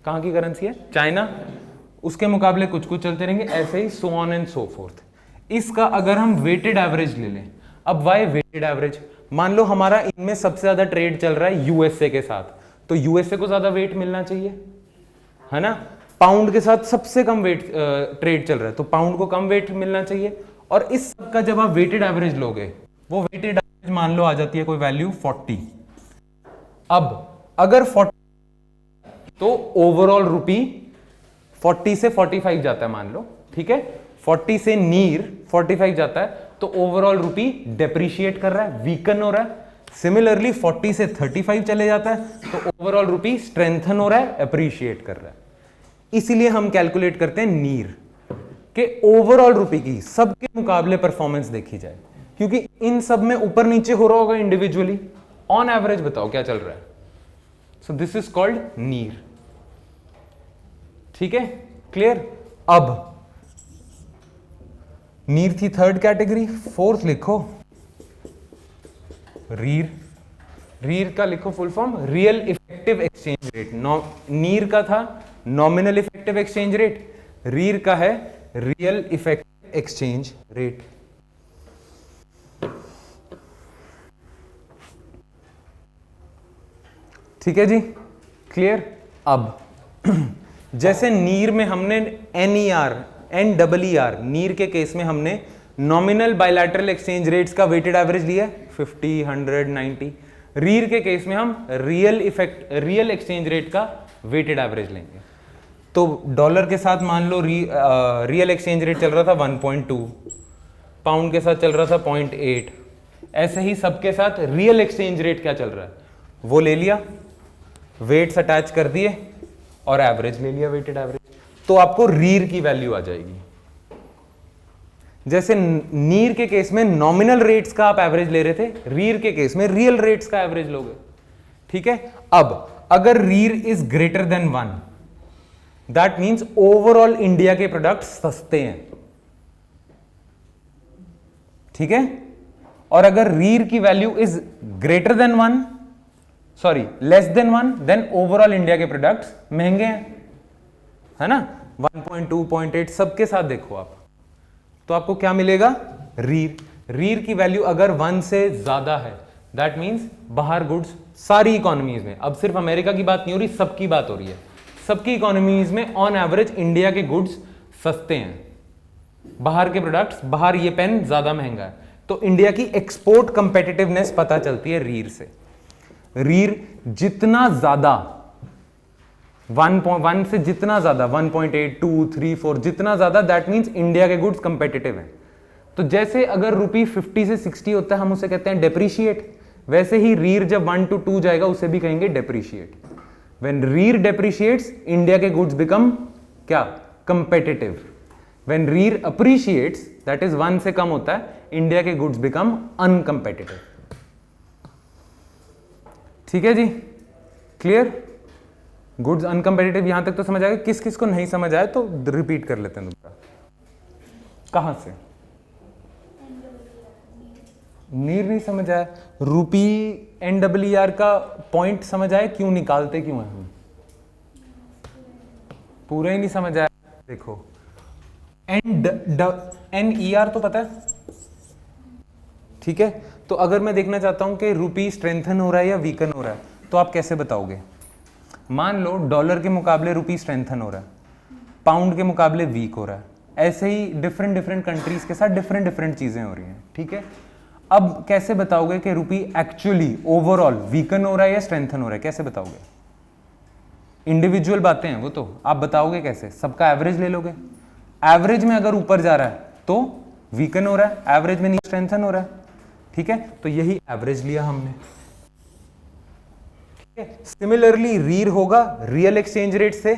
कहाँ की करेंसी है, चाइना, उसके मुकाबले कुछ कुछ चलते रहेंगे, ऐसे ही so on and so forth. इसका अगर हम वेटेड एवरेज ले लें, अब वाई वेटेड एवरेज, मान लो हमारा इनमें सबसे ज्यादा ट्रेड चल रहा है यूएसए के साथ, तो यूएसए को ज्यादा वेट मिलना चाहिए, है ना। पाउंड के साथ सबसे कम वेट ट्रेड चल रहा है, तो पाउंड को कम वेट मिलना चाहिए। और इस सब का जब आप वेटेड एवरेज लोगे, वो वेटेड एवरेज मान लो आ जाती है कोई वैल्यू 40। अब अगर 40 तो ओवरऑल रुपी 40 से 45 जाता है मान लो, ठीक है, 40 से नीर 45 जाता है, तो ओवरऑल रुपी डेप्रिशिएट कर रहा है, वीकन हो रहा है। सिमिलरली 40 से 35 चले जाता है, तो ओवरऑल रुपी स्ट्रेंथन हो रहा है, अप्रिशिएट कर रहा है। इसीलिए हम कैलकुलेट करते हैं नीर के ओवरऑल रुपी की सबके मुकाबले परफॉर्मेंस देखी जाए, क्योंकि इन सब में ऊपर नीचे हो रहा होगा इंडिविजुअली, ऑन एवरेज बताओ क्या चल रहा है। सो दिस इज कॉल्ड नीर, ठीक है, क्लियर। अब नीर थी थर्ड कैटेगरी, फोर्थ लिखो रीर। रीर का लिखो full form, real effective exchange rate. नीर का था नॉमिनल इफेक्टिव एक्सचेंज रेट, रीर का है रियल इफेक्टिव एक्सचेंज रेट। ठीक है जी, क्लियर। अब जैसे नीर में हमने NER नीर के केस में हमने नॉमिनल बायलैटरल एक्सचेंज रेट्स का वेटेड एवरेज लिया 50, 100, 90। रीर के केस में हम रियल एक्सचेंज रेट का वेटेड एवरेज लेंगे। तो डॉलर के साथ मान लो रियल एक्सचेंज रेट चल रहा था 1.2, पाउंड के साथ चल रहा था 0.8, ऐसे ही सबके साथ रियल एक्सचेंज रेट क्या चल रहा है वो ले लिया, वेट्स अटैच कर दिए और एवरेज ले लिया, वेटेड एवरेज, तो आपको रीर की वैल्यू आ जाएगी। जैसे नीर के केस में नॉमिनल रेट्स का आप एवरेज ले रहे थे, रीर के केस में रियल रेट्स का एवरेज लोगे, ठीक है। अब अगर REER is greater than 1, that means overall India के प्रोडक्ट सस्ते हैं, ठीक है। और अगर रीर की value is greater than 1, sorry less than 1, then overall India के प्रोडक्ट्स महंगे हैं, है ना। 1.2, 0.8 सबके साथ देखो आप, तो आपको क्या मिलेगा, रीर की वैल्यू अगर 1 से ज्यादा है, दैट मींस बाहर गुड्स सारी इकोनॉमीज में, अब सिर्फ अमेरिका की बात नहीं हो रही, सबकी बात हो रही है, सबकी इकोनॉमीज में ऑन एवरेज इंडिया के गुड्स सस्ते हैं, बाहर के प्रोडक्ट्स, बाहर ये पेन ज्यादा महंगा है, तो इंडिया की एक्सपोर्ट कंपेटिटिवनेस पता चलती है रीर से। रीर जितना ज्यादा 1 से जितना ज्यादा 1.8, 2, 3, 4 जितना ज्यादा, दैट मींस इंडिया के गुड्स कंपेटिटिव हैं। तो जैसे अगर रुपी 50 से 60 होता है हम उसे कहते हैं डेप्रिशिएट, वैसे ही रीर जब 1 to 2 जाएगा उसे भी कहेंगे depreciate. When REER depreciates India के गुड्स बिकम क्या, competitive. When REER appreciates, that is 1 से कम होता है, इंडिया के गुड्स बिकम अनकंपेटिटिव। ठीक है जी, क्लियर। गुड्स अनकंपेटिटिव, यहां तक तो समझ आएगा। किस किस को नहीं समझ आया तो रिपीट कर लेते हैं दोबारा। कहां से नीर नहीं समझ आया, रूपी NER का पॉइंट समझ आया, क्यों निकालते क्यों है हम, पूरा ही नहीं समझ आया। देखो NER तो पता है, ठीक है। तो अगर मैं देखना चाहता हूं कि रूपी स्ट्रेंथन हो रहा है या वीकन हो रहा है, तो आप कैसे बताओगे। मान लो डॉलर के मुकाबले रूपी स्ट्रेंथन हो रहा है, पाउंड के मुकाबले वीक हो रहा है, ऐसे ही डिफरेंट कंट्रीज के साथ डिफरेंट चीजें हो रही हैं, ठीक है। अब कैसे बताओगे कि रूपी एक्चुअली ओवरऑल वीकन हो रहा है या स्ट्रेंथन हो रहा है, कैसे बताओगे। इंडिविजुअल बातें हैं वो, तो आप बताओगे कैसे, सबका एवरेज ले लोगे। एवरेज में अगर ऊपर जा रहा है तो वीकन हो रहा है, एवरेज में नीचे स्ट्रेंथन हो रहा है, ठीक है। तो यही एवरेज लिया हमने, ठीक है। सिमिलरली रीर होगा रियल एक्सचेंज रेट से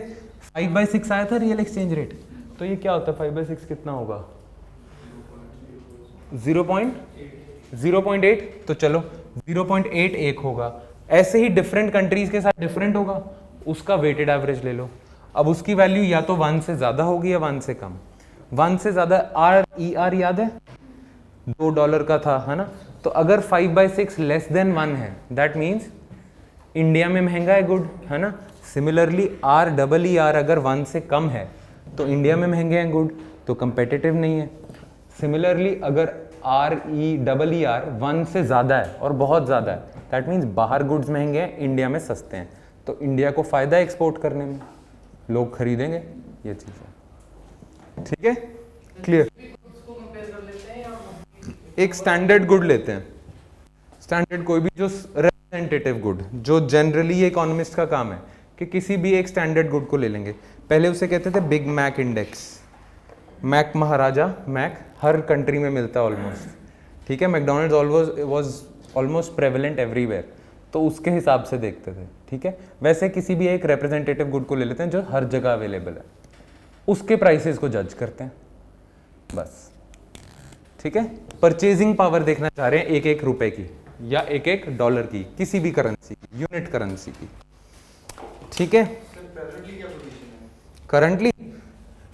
5/6 आया था रियल एक्सचेंज रेट, तो ये क्या होता है 5/6 कितना होगा 0.8, तो चलो 0.8 होगा। ऐसे ही डिफरेंट कंट्रीज के साथ डिफरेंट होगा, उसका वेटेड एवरेज ले लो। अब उसकी वैल्यू या तो 1 से ज्यादा होगी या 1 से कम। 1 से ज्यादा RER याद है $2 का था, है ना। तो अगर 5/6 लेस देन 1 है, दैट मीन्स इंडिया में महंगा है गुड, है ना। सिमिलरली REER अगर 1 से कम है तो इंडिया में महंगे हैं गुड, तो कंपेटिटिव नहीं है। सिमिलरली अगर REER 1 से ज़्यादा है और बहुत ज़्यादा है, दैट मीन्स बाहर गुड्स महंगे हैं, इंडिया में सस्ते हैं, तो इंडिया को फ़ायदा है एक्सपोर्ट करने में, लोग खरीदेंगे, ये चीज़ है। ठीक है, क्लियर। एक स्टैंडर्ड गुड लेते हैं, स्टैंडर्ड कोई भी जो रिप्रेजेंटेटिव गुड, जो जनरली इकोनॉमिस्ट का काम है कि किसी भी एक स्टैंडर्ड गुड को ले लेंगे। पहले उसे कहते थे बिग मैक इंडेक्स। मैक महाराजा, मैक हर कंट्री में मिलता है ऑलमोस्ट, ठीक है। McDonald's was almost prevalent everywhere, तो उसके हिसाब से देखते थे, ठीक है। वैसे किसी भी एक रिप्रेजेंटेटिव गुड को ले लेते हैं जो हर जगह अवेलेबल है, उसके प्राइसेस को जज करते हैं बस, ठीक है। परचेजिंग पावर देखना चाह रहे हैं एक एक रुपए की या एक एक डॉलर की, किसी भी करेंसी की, यूनिट करेंसी की, ठीक है।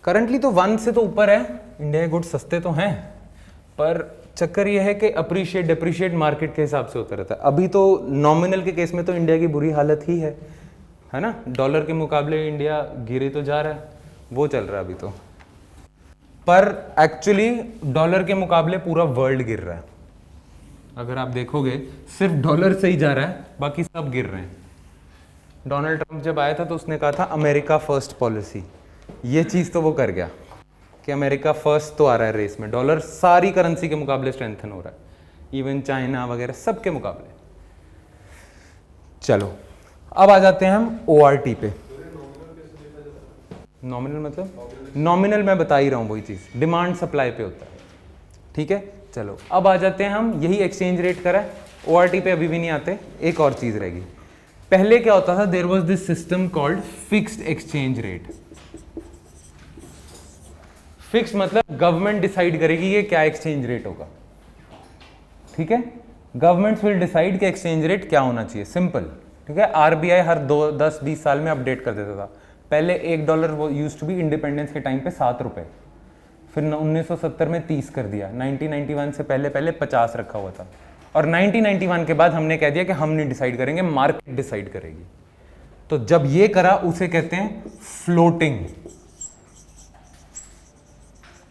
करंटली तो 1 से तो ऊपर है, इंडिया के गुड्स सस्ते तो हैं, पर चक्कर ये है कि अप्रिशिएट डिप्रिशिएट मार्केट के हिसाब से होता रहता है। अभी तो नॉमिनल के केस में तो इंडिया की बुरी हालत ही है ना। डॉलर के मुकाबले इंडिया गिरे तो जा रहा है, वो चल रहा है अभी तो, पर एक्चुअली डॉलर के मुकाबले पूरा वर्ल्ड गिर रहा है। अगर आप देखोगे सिर्फ डॉलर से ही जा रहा है, बाकी सब गिर रहे हैं। डोनाल्ड ट्रंप जब आया था तो उसने कहा था अमेरिका फर्स्ट पॉलिसी, ये चीज़ तो वो कर गया कि अमेरिका फर्स्ट तो आ रहा है रेस में, डॉलर सारी करेंसी के मुकाबले स्ट्रेंथन हो रहा है, इवन चाइना वगैरह सब के मुकाबले। चलो अब आ जाते हैं हम ORT पे। नॉमिनल मतलब नॉमिनल मैं बता ही रहा हूँ, वही चीज़ डिमांड सप्लाई पे होता है, ठीक है। चलो अब आ जाते हैं हम, यही एक्सचेंज रेट करा है, ORT पे अभी भी नहीं आते। एक और चीज़ रहेगी, पहले क्या होता था, there was this system called fixed exchange rate. Fix मतलब गवर्नमेंट डिसाइड करेगी कि क्या एक्सचेंज रेट होगा, ठीक है। गवर्नमेंट्स विल डिसाइड कि एक्सचेंज रेट क्या होना चाहिए, सिंपल, ठीक है। RBI हर 10-20 साल में अपडेट कर देता था। पहले $1 वो यूज्ड टू बी इंडिपेंडेंस के टाइम पे ₹7, फिर 1970 में 30 कर दिया, 1991 से पहले 50 रखा हुआ था, और 1991 के बाद हमने कह दिया कि हम नहीं डिसाइड करेंगे, मार्केट डिसाइड करेगी। तो जब ये करा उसे कहते हैं फ्लोटिंग,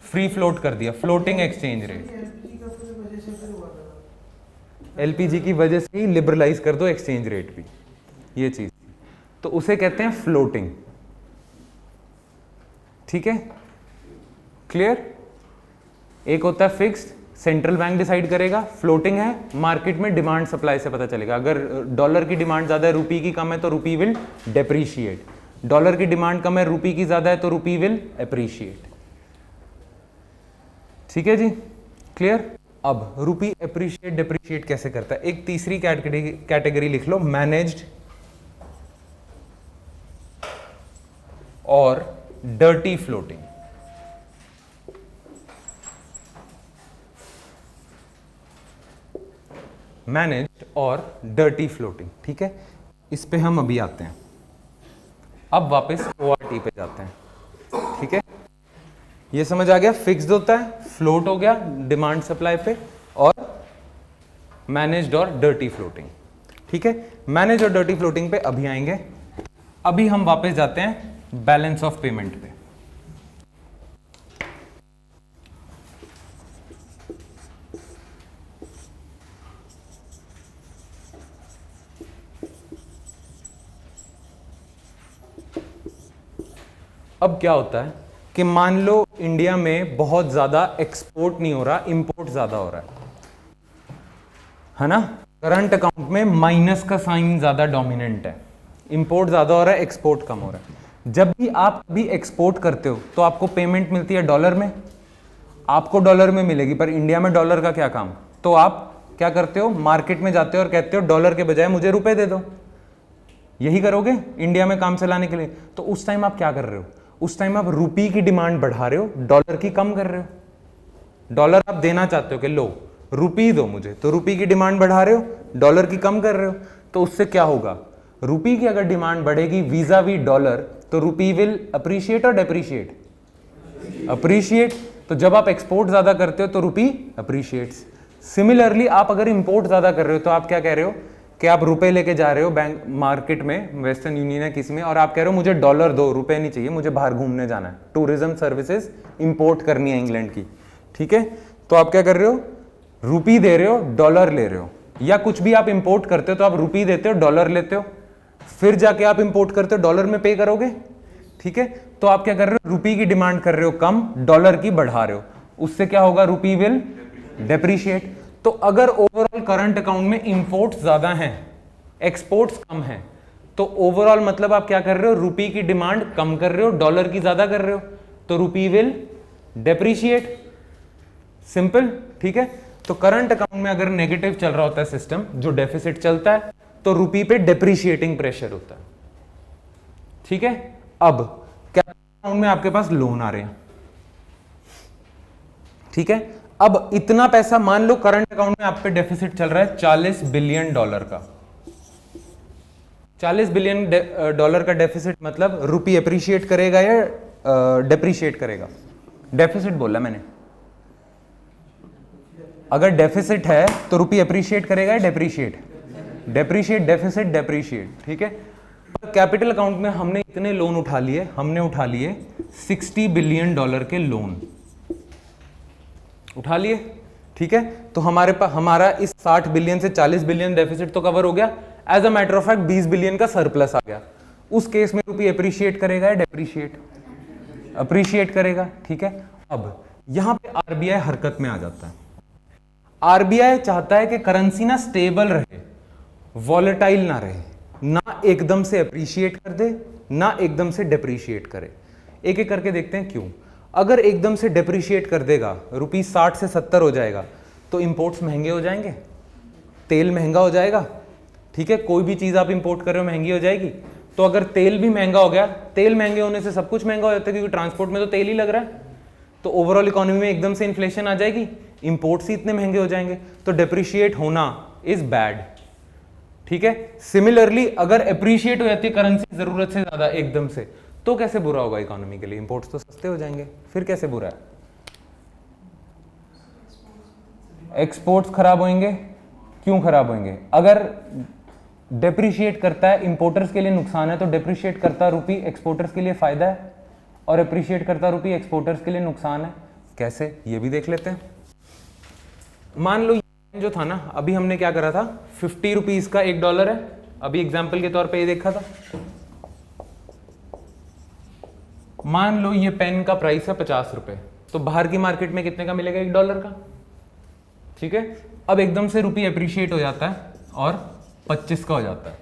फ्री फ्लोट कर दिया, फ्लोटिंग एक्सचेंज रेट। LPG की वजह से ही लिबरलाइज कर दो एक्सचेंज रेट भी, ये चीज, तो उसे कहते हैं फ्लोटिंग, ठीक है, क्लियर। एक होता है फिक्स्ड, सेंट्रल बैंक डिसाइड करेगा, फ्लोटिंग है, मार्केट में डिमांड सप्लाई से पता चलेगा। अगर डॉलर की डिमांड ज्यादा है, रुपी की कम है, तो रुपी विल डेप्रीशिएट। डॉलर की डिमांड कम है, रुपी की ज्यादा है, तो रुपी विल एप्रीशिएट, ठीक है जी, क्लियर। अब रुपी एप्रीशिएट डिप्रीशिएट कैसे करता है, एक तीसरी कैटेगरी लिख लो, मैनेज्ड और डर्टी फ्लोटिंग। मैनेज्ड और डर्टी फ्लोटिंग, ठीक है। इस पे हम अभी आते हैं, अब वापस ORT पे जाते हैं, ठीक है। ये समझ आ गया, फिक्स्ड होता है, फ्लोट हो गया डिमांड सप्लाई पे, और मैनेज्ड और डर्टी फ्लोटिंग, ठीक है। मैनेज और डर्टी फ्लोटिंग पे अभी आएंगे। अभी हम वापस जाते हैं बैलेंस ऑफ पेमेंट पे। अब क्या होता है कि मान लो इंडिया में बहुत ज्यादा एक्सपोर्ट नहीं हो रहा, इंपोर्ट ज्यादा हो रहा है ना। करंट अकाउंट में माइनस का साइन ज्यादा डोमिनेंट है, इंपोर्ट ज्यादा हो रहा है, एक्सपोर्ट कम हो रहा है। जब भी आप भी एक्सपोर्ट करते हो तो आपको पेमेंट मिलती है डॉलर में, आपको डॉलर में मिलेगी, पर इंडिया में डॉलर का क्या काम। तो आप क्या करते हो, मार्केट में जाते हो और कहते हो डॉलर के बजाय मुझे रुपए दे दो, यही करोगे इंडिया में काम चलाने के लिए। तो उस टाइम आप क्या कर रहे हो, उस टाइम आप रुपी की डिमांड बढ़ा रहे हो, डॉलर की कम कर रहे हो। डॉलर आप देना चाहते हो कि लो रुपी दो मुझे, तो रुपी की डिमांड बढ़ा रहे हो, डॉलर की कम कर रहे हो। तो उससे क्या होगा, रुपी की अगर डिमांड बढ़ेगी वीजा वी डॉलर, तो रुपी विल अप्रिशिएट और डेप्रिशिएट? अप्रिशिएट। तो जब आप एक्सपोर्ट ज्यादा करते हो तो रुपी अप्रिशिएट्स। सिमिलरली आप अगर इंपोर्ट ज्यादा कर रहे हो तो आप क्या कह रहे हो कि आप रुपए लेके जा रहे हो बैंक मार्केट में, वेस्टर्न यूनियन है किसी में, और आप कह रहे हो मुझे डॉलर दो, रुपए नहीं चाहिए, मुझे बाहर घूमने जाना है, टूरिज्म सर्विसेज इंपोर्ट करनी है इंग्लैंड की, ठीक है? तो आप क्या कर रहे हो, रुपी दे रहे हो, डॉलर ले रहे हो। या कुछ भी आप इंपोर्ट करते हो तो आप रुपी देते हो, डॉलर लेते हो, फिर जाके आप इंपोर्ट करते हो, डॉलर में पे करोगे, ठीक है? तो आप क्या कर रहे हो, रुपी की डिमांड कर रहे हो कम, डॉलर की बढ़ा रहे हो, उससे क्या होगा, रुपी विल डेप्रिशिएट। तो अगर ओवरऑल करंट अकाउंट में इंपोर्ट्स ज्यादा हैं, एक्सपोर्ट्स कम हैं, तो ओवरऑल मतलब आप क्या कर रहे हो, रुपी की डिमांड कम कर रहे हो, डॉलर की ज्यादा कर रहे हो, तो रुपी विल डेप्रिशिएट। सिंपल, ठीक है? तो करंट अकाउंट में अगर नेगेटिव चल रहा होता है सिस्टम, जो डेफिसिट चलता है, तो रुपी पे डेप्रिशिएटिंग प्रेशर होता है, ठीक है? अब कैपिटल अकाउंट में आपके पास लोन आ रहे हैं, ठीक है? अब इतना पैसा, मान लो करंट अकाउंट में आप पे डेफिसिट चल रहा है $40 बिलियन का। $40 बिलियन का डेफिसिट मतलब रुपी अप्रिशिएट करेगा या डेप्रिशिएट करेगा? डेफिसिट बोला मैंने। अगर डेफिसिट है तो रुपी अप्रिशिएट करेगा या डेप्रिशिएट? डेप्रिशिएट, डेफिसिट, डेप्रिशिएट, ठीक है? कैपिटल अकाउंट में हमने इतने लोन उठा लिए, हमने उठा लिए $60 बिलियन के लोन उठा लिए, ठीक है? तो हमारे पास, हमारा इस 60 बिलियन से 40 बिलियन डेफिसिट तो कवर हो गया। As a matter of fact 20 billion का सरप्लस आ गया। उस केस में रुपी अप्रिशिएट करेगा या डेप्रिशिएट? अप्रिशिएट करेगा, ठीक है? अब यहां पे आरबीआई हरकत में आ जाता है। आरबीआई चाहता है कि करेंसी ना स्टेबल रहे, वॉलेटाइल ना रहे, ना एकदम से अप्रिशिएट कर दे, ना एकदम से डेप्रिशिएट करे। एक एक करके देखते हैं क्यों। अगर एकदम से डेप्रिशिएट कर देगा, रुपी 60 से 70 हो जाएगा, तो इंपोर्ट्स महंगे हो जाएंगे, तेल महंगा हो जाएगा, ठीक है? कोई भी चीज आप इंपोर्ट कर रहे हो महंगी हो जाएगी। तो अगर तेल भी महंगा हो गया, तेल महंगे होने से सब कुछ महंगा हो जाता है, क्योंकि ट्रांसपोर्ट में तो तेल ही लग रहा है, तो ओवरऑल इकोनॉमी में एकदम से इन्फ्लेशन आ जाएगी, इंपोर्ट्स ही इतने महंगे हो जाएंगे, तो डेप्रिशिएट होना इज बैड, ठीक है? सिमिलरली अगर अप्रिशिएट हो जाती है करेंसी जरूरत से ज्यादा एकदम से, तो कैसे बुरा होगा इकोनॉमी के लिए? इंपोर्ट्स तो सस्ते हो जाएंगे, फिर कैसे बुरा है? एक्सपोर्ट्स खराब होंगे। क्यों खराब होंगे? अगर डेप्रिशिएट करता है, इंपोर्टर्स के लिए नुकसान है, तो डेप्रिशिएट करता रुपी एक्सपोर्टर्स के लिए फायदा है, और अप्रिशिएट करता रुपी एक्सपोर्टर्स के लिए नुकसान है। कैसे, ये भी देख लेते हैं। मान लो जो था ना, अभी हमने क्या करा था, 50 रुपीज का $1 है, अभी एग्जाम्पल के तौर पे ये देखा था। मान लो ये पेन का प्राइस है 50 रुपए, तो बाहर की मार्केट में कितने का मिलेगा? $1 का, ठीक है? अब एकदम से रुपी अप्रिशिएट हो जाता है और 25 का हो जाता है,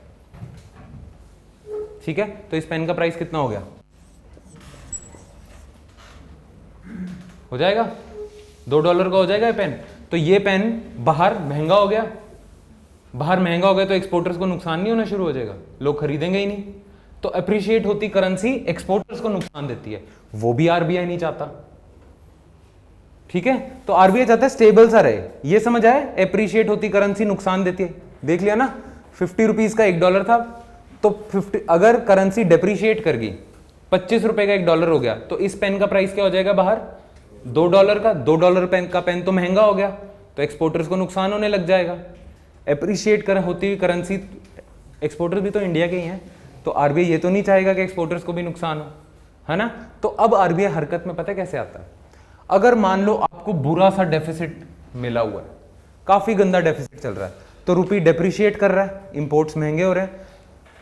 ठीक है? तो इस पेन का प्राइस कितना हो गया? हो जाएगा $2 का हो जाएगा ये पेन। तो ये पेन बाहर महंगा हो गया, बाहर महंगा हो गया तो एक्सपोर्टर्स को नुकसान नहीं होना शुरू हो जाएगा, लोग खरीदेंगे ही नहीं। तो अप्रिशिएट होती करेंसी एक्सपोर्टर्स को नुकसान देती है, वो भी आरबीआई नहीं चाहता, ठीक है? तो आरबीआई चाहता है स्टेबल सा रहे, ये समझ आए? अप्रिशिएट होती करेंसी नुकसान देती है, देख लिया ना? 50 रुपीज का $1 था, तो 50, अगर करेंसी डेप्रिशिएट कर गई, 25 रुपए का $1 हो गया, तो इस पेन का प्राइस क्या हो जाएगा बाहर? $2 का। $2 पेन का पेन तो महंगा हो गया, तो एक्सपोर्टर्स को नुकसान होने लग जाएगा। अप्रिशिएट कर होती हुई करेंसी, एक्सपोर्टर्स भी तो इंडिया के ही हैं, तो आरबीआई ये तो नहीं चाहेगा कि एक्सपोर्टर्स को भी नुकसान हो, है ना? तो अब आरबीआई हरकत में पता है कैसे आता है? अगर मान लो आपको बुरा सा डेफिसिट मिला हुआ है, काफी गंदा डेफिसिट चल रहा है, तो रुपी डेप्रिशिएट कर रहा है, इंपोर्ट्स महंगे हो रहे हैं।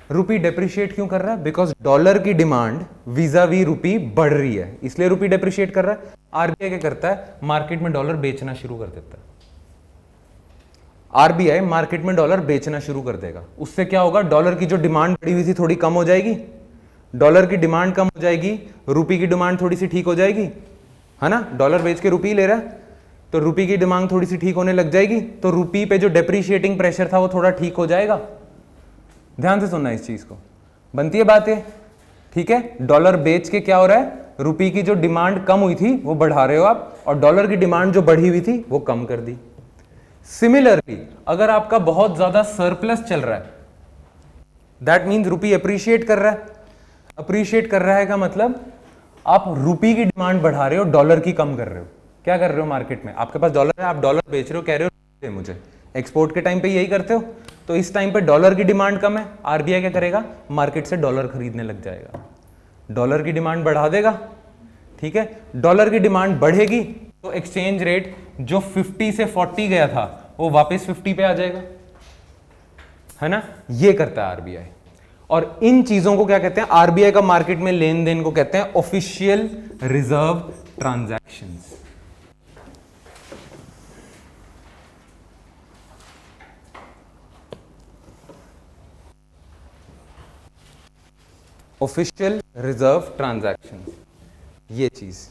रुपी डेप्रिशिएट क्यों कर रहा है? बिकॉज डॉलर की डिमांड वीजावी रुपी बढ़ रही है, इसलिए रुपी डेप्रिशिएट कर रहा है। आरबीआई क्या करता है? मार्केट में डॉलर बेचना शुरू कर देता है। आरबीआई मार्केट में डॉलर बेचना शुरू कर देगा, उससे क्या होगा? डॉलर की जो डिमांड बढ़ी हुई थी थोड़ी कम हो जाएगी, डॉलर की डिमांड कम हो जाएगी, रुपी की डिमांड थोड़ी सी ठीक हो जाएगी, है ना? डॉलर बेच के रुपी ले रहा है, तो रुपी की डिमांड थोड़ी सी ठीक होने लग जाएगी, तो रुपी पे जो डेप्रिशिएटिंग प्रेशर था वो थोड़ा ठीक हो जाएगा। ध्यान से सुनना इस चीज को, बनती है बात है, ठीक है? डॉलर बेच के क्या हो रहा है? रुपी की जो डिमांड कम हुई थी वो बढ़ा रहे हो आप, और डॉलर की डिमांड जो बढ़ी हुई थी वो कम कर दी। सिमिलरली अगर आपका बहुत ज्यादा सरप्लस चल रहा है, दैट मीन्स रुपी अप्रिशिएट कर रहा है, अप्रिशिएट कर रहा है का मतलब आप रुपी की डिमांड बढ़ा रहे हो, डॉलर की कम कर रहे हो। क्या कर रहे हो मार्केट में, आपके पास डॉलर है, आप डॉलर बेच रहे हो, कह रहे हो मुझे। एक्सपोर्ट के टाइम पे यही करते हो। तो इस टाइम पे डॉलर की डिमांड कम है, आरबीआई क्या करेगा, मार्केट से डॉलर खरीदने लग जाएगा, डॉलर की डिमांड बढ़ा देगा। ठीक है, डॉलर की डिमांड बढ़ेगी तो एक्सचेंज रेट जो 50 से 40 गया था वो वापस 50 पे आ जाएगा, है ना। ये करता है आरबीआई। और इन चीजों को क्या कहते हैं, आरबीआई का मार्केट में लेन देन को कहते हैं official reserve transactions. Official reserve transaction, ये चीज।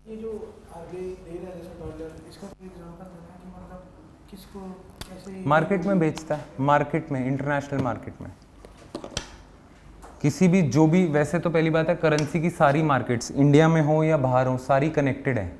ये जो आरबीआई दे रहा है जैसे डॉलर, इसका कोई एग्जांपल देना है कि मतलब किसको कैसे मार्केट में बेचता है, मार्केट में, इंटरनेशनल मार्केट में किसी भी, जो भी, वैसे तो पहली बात है करेंसी की सारी मार्केट्स इंडिया में हो या बाहर हो सारी कनेक्टेड है।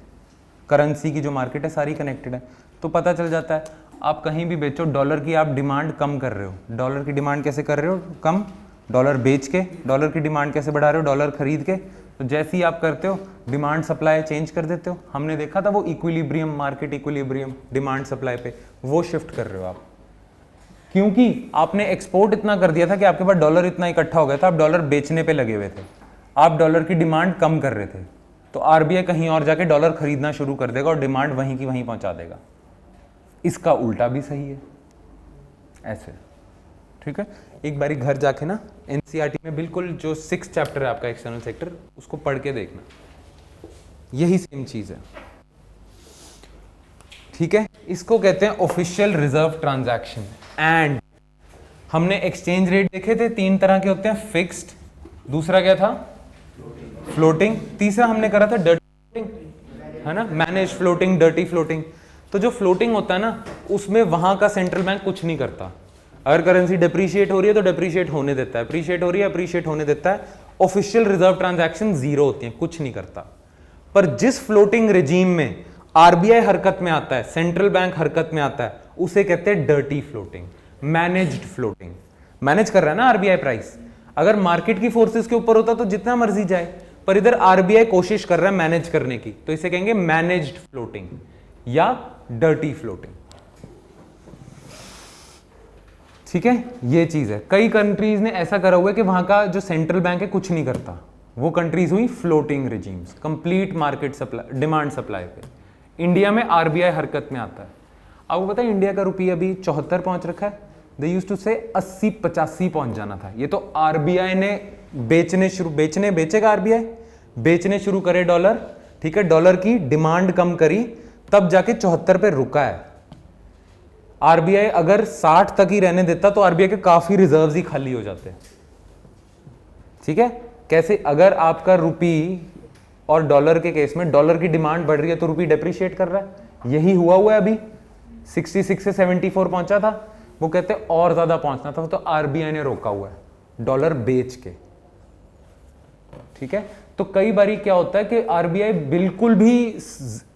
करेंसी की जो मार्केट है सारी कनेक्टेड है। तो पता चल जाता है आप कहीं भी बेचो, डॉलर की आप डिमांड कम कर रहे हो, डॉलर की डिमांड कैसे कर रहे हो, कम, डॉलर बेच के। डॉलर की डिमांड कैसे बढ़ा रहे हो, डॉलर खरीद के। तो जैसे ही आप करते हो डिमांड सप्लाई चेंज कर देते हो। हमने देखा था वो equilibrium, market equilibrium demand supply पे, वो शिफ्ट कर रहे हो आप, क्योंकि आपने एक्सपोर्ट इतना कर दिया था कि आपके पास डॉलर इतना इकट्ठा हो गया था, आप डॉलर बेचने पे लगे हुए थे, आप डॉलर की डिमांड कम कर रहे थे। तो आरबीआई कहीं और जाके डॉलर खरीदना शुरू कर देगा और डिमांड वहीं की वहीं पहुंचा देगा। इसका उल्टा भी सही है, ऐसे। ठीक है, एक बारी घर जाके ना एनसीईआरटी में बिल्कुल जो 6 चैप्टर है आपका एक्सटर्नल सेक्टर, उसको पढ़ के देखना, यही सेम चीज है। ठीक है, इसको कहते हैं ऑफिशियल रिजर्व ट्रांजैक्शन। एंड हमने एक्सचेंज रेट देखे थे, 3 तरह के होते हैं, फिक्स्ड, दूसरा क्या था, फ्लोटिंग, तीसरा हमने करा था डर्टी फ्लोटिंग, है ना, मैनेज फ्लोटिंग, डर्टी फ्लोटिंग। तो जो फ्लोटिंग होता है ना, उसमें वहां का सेंट्रल बैंक कुछ नहीं करता। अगर करेंसी डिप्रीशिएट हो रही है तो डिप्रीशिएट होने देता है, अप्रीशिएट हो रही है अप्रीशिएट होने देता है। ऑफिशियल रिजर्व ट्रांजैक्शन जीरो होती है, कुछ नहीं करता। पर जिस फ्लोटिंग रिजीम में आरबीआई हरकत में आता है, सेंट्रल बैंक हरकत में आता है, उसे कहते हैं dirty floating, managed floating. Manage कर रहा है ना आरबीआई प्राइस, अगर मार्केट की फोर्सेस के ऊपर होता तो जितना मर्जी जाए, पर इधर आरबीआई कोशिश कर रहा है मैनेज करने की, तो इसे कहेंगे मैनेज्ड फ्लोटिंग या डर्टी फ्लोटिंग। ठीक है, ये चीज है। कई कंट्रीज ने ऐसा करा हुआ है कि वहां का जो सेंट्रल बैंक है कुछ नहीं करता, वो कंट्रीज हुई floating regimes, complete market supply, demand supply पे। इंडिया में आरबीआई हरकत में आता है। आपको पता है इंडिया का रुपया अभी 74 पहुंच रखा है, दे यूज्ड टू से 80-85 पहुंच जाना था। ये तो आरबीआई ने बेचेगा आरबीआई, बेचने शुरू करे डॉलर। ठीक है, डॉलर की डिमांड कम करी, तब जाके 74 पे रुका है। आरबीआई अगर 60 तक ही रहने देता तो आरबीआई के काफी रिजर्व्स ही खाली हो जाते। ठीक है, कैसे, अगर आपका रुपी और डॉलर के केस में डॉलर की डिमांड बढ़ रही है तो रुपी डेप्रिशिएट कर रहा है, यही हुआ है अभी। 66 से 74 पहुंचा था, वो कहते हैं और ज्यादा पहुंचना था, तो आरबीआई ने रोका हुआ है डॉलर बेच के। ठीक है, तो कई बारी क्या होता है कि आरबीआई बिल्कुल भी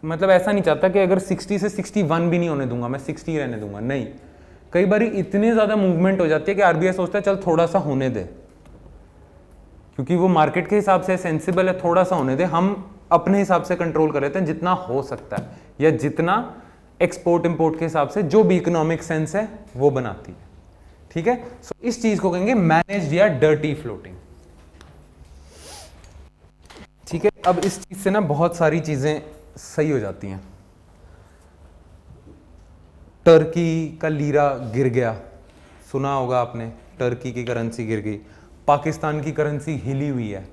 मतलब ऐसा नहीं चाहता कि अगर 60 से 61 भी नहीं होने दूंगा, मैं 60 रहने दूंगा, नहीं। कई बारी इतनी ज्यादा मूवमेंट हो जाती है कि आरबीआई सोचता है चल थोड़ा सा होने दे, क्योंकि वो मार्केट के हिसाब से सेंसिबल है, थोड़ा सा होने दे, हम अपने हिसाब से कंट्रोल कर लेते हैं जितना हो सकता है, या जितना एक्सपोर्ट इंपोर्ट के हिसाब से जो भी इकोनॉमिक सेंस है वो बनाती है। ठीक है, सो इस चीज को कहेंगे मैनेज्ड या डर्टी फ्लोटिंग। ठीक है, अब इस चीज से ना बहुत सारी चीजें सही हो जाती हैं। टर्की का लीरा गिर गया, सुना होगा आपने, टर्की की करेंसी गिर गई। पाकिस्तान की करेंसी हिली हुई है।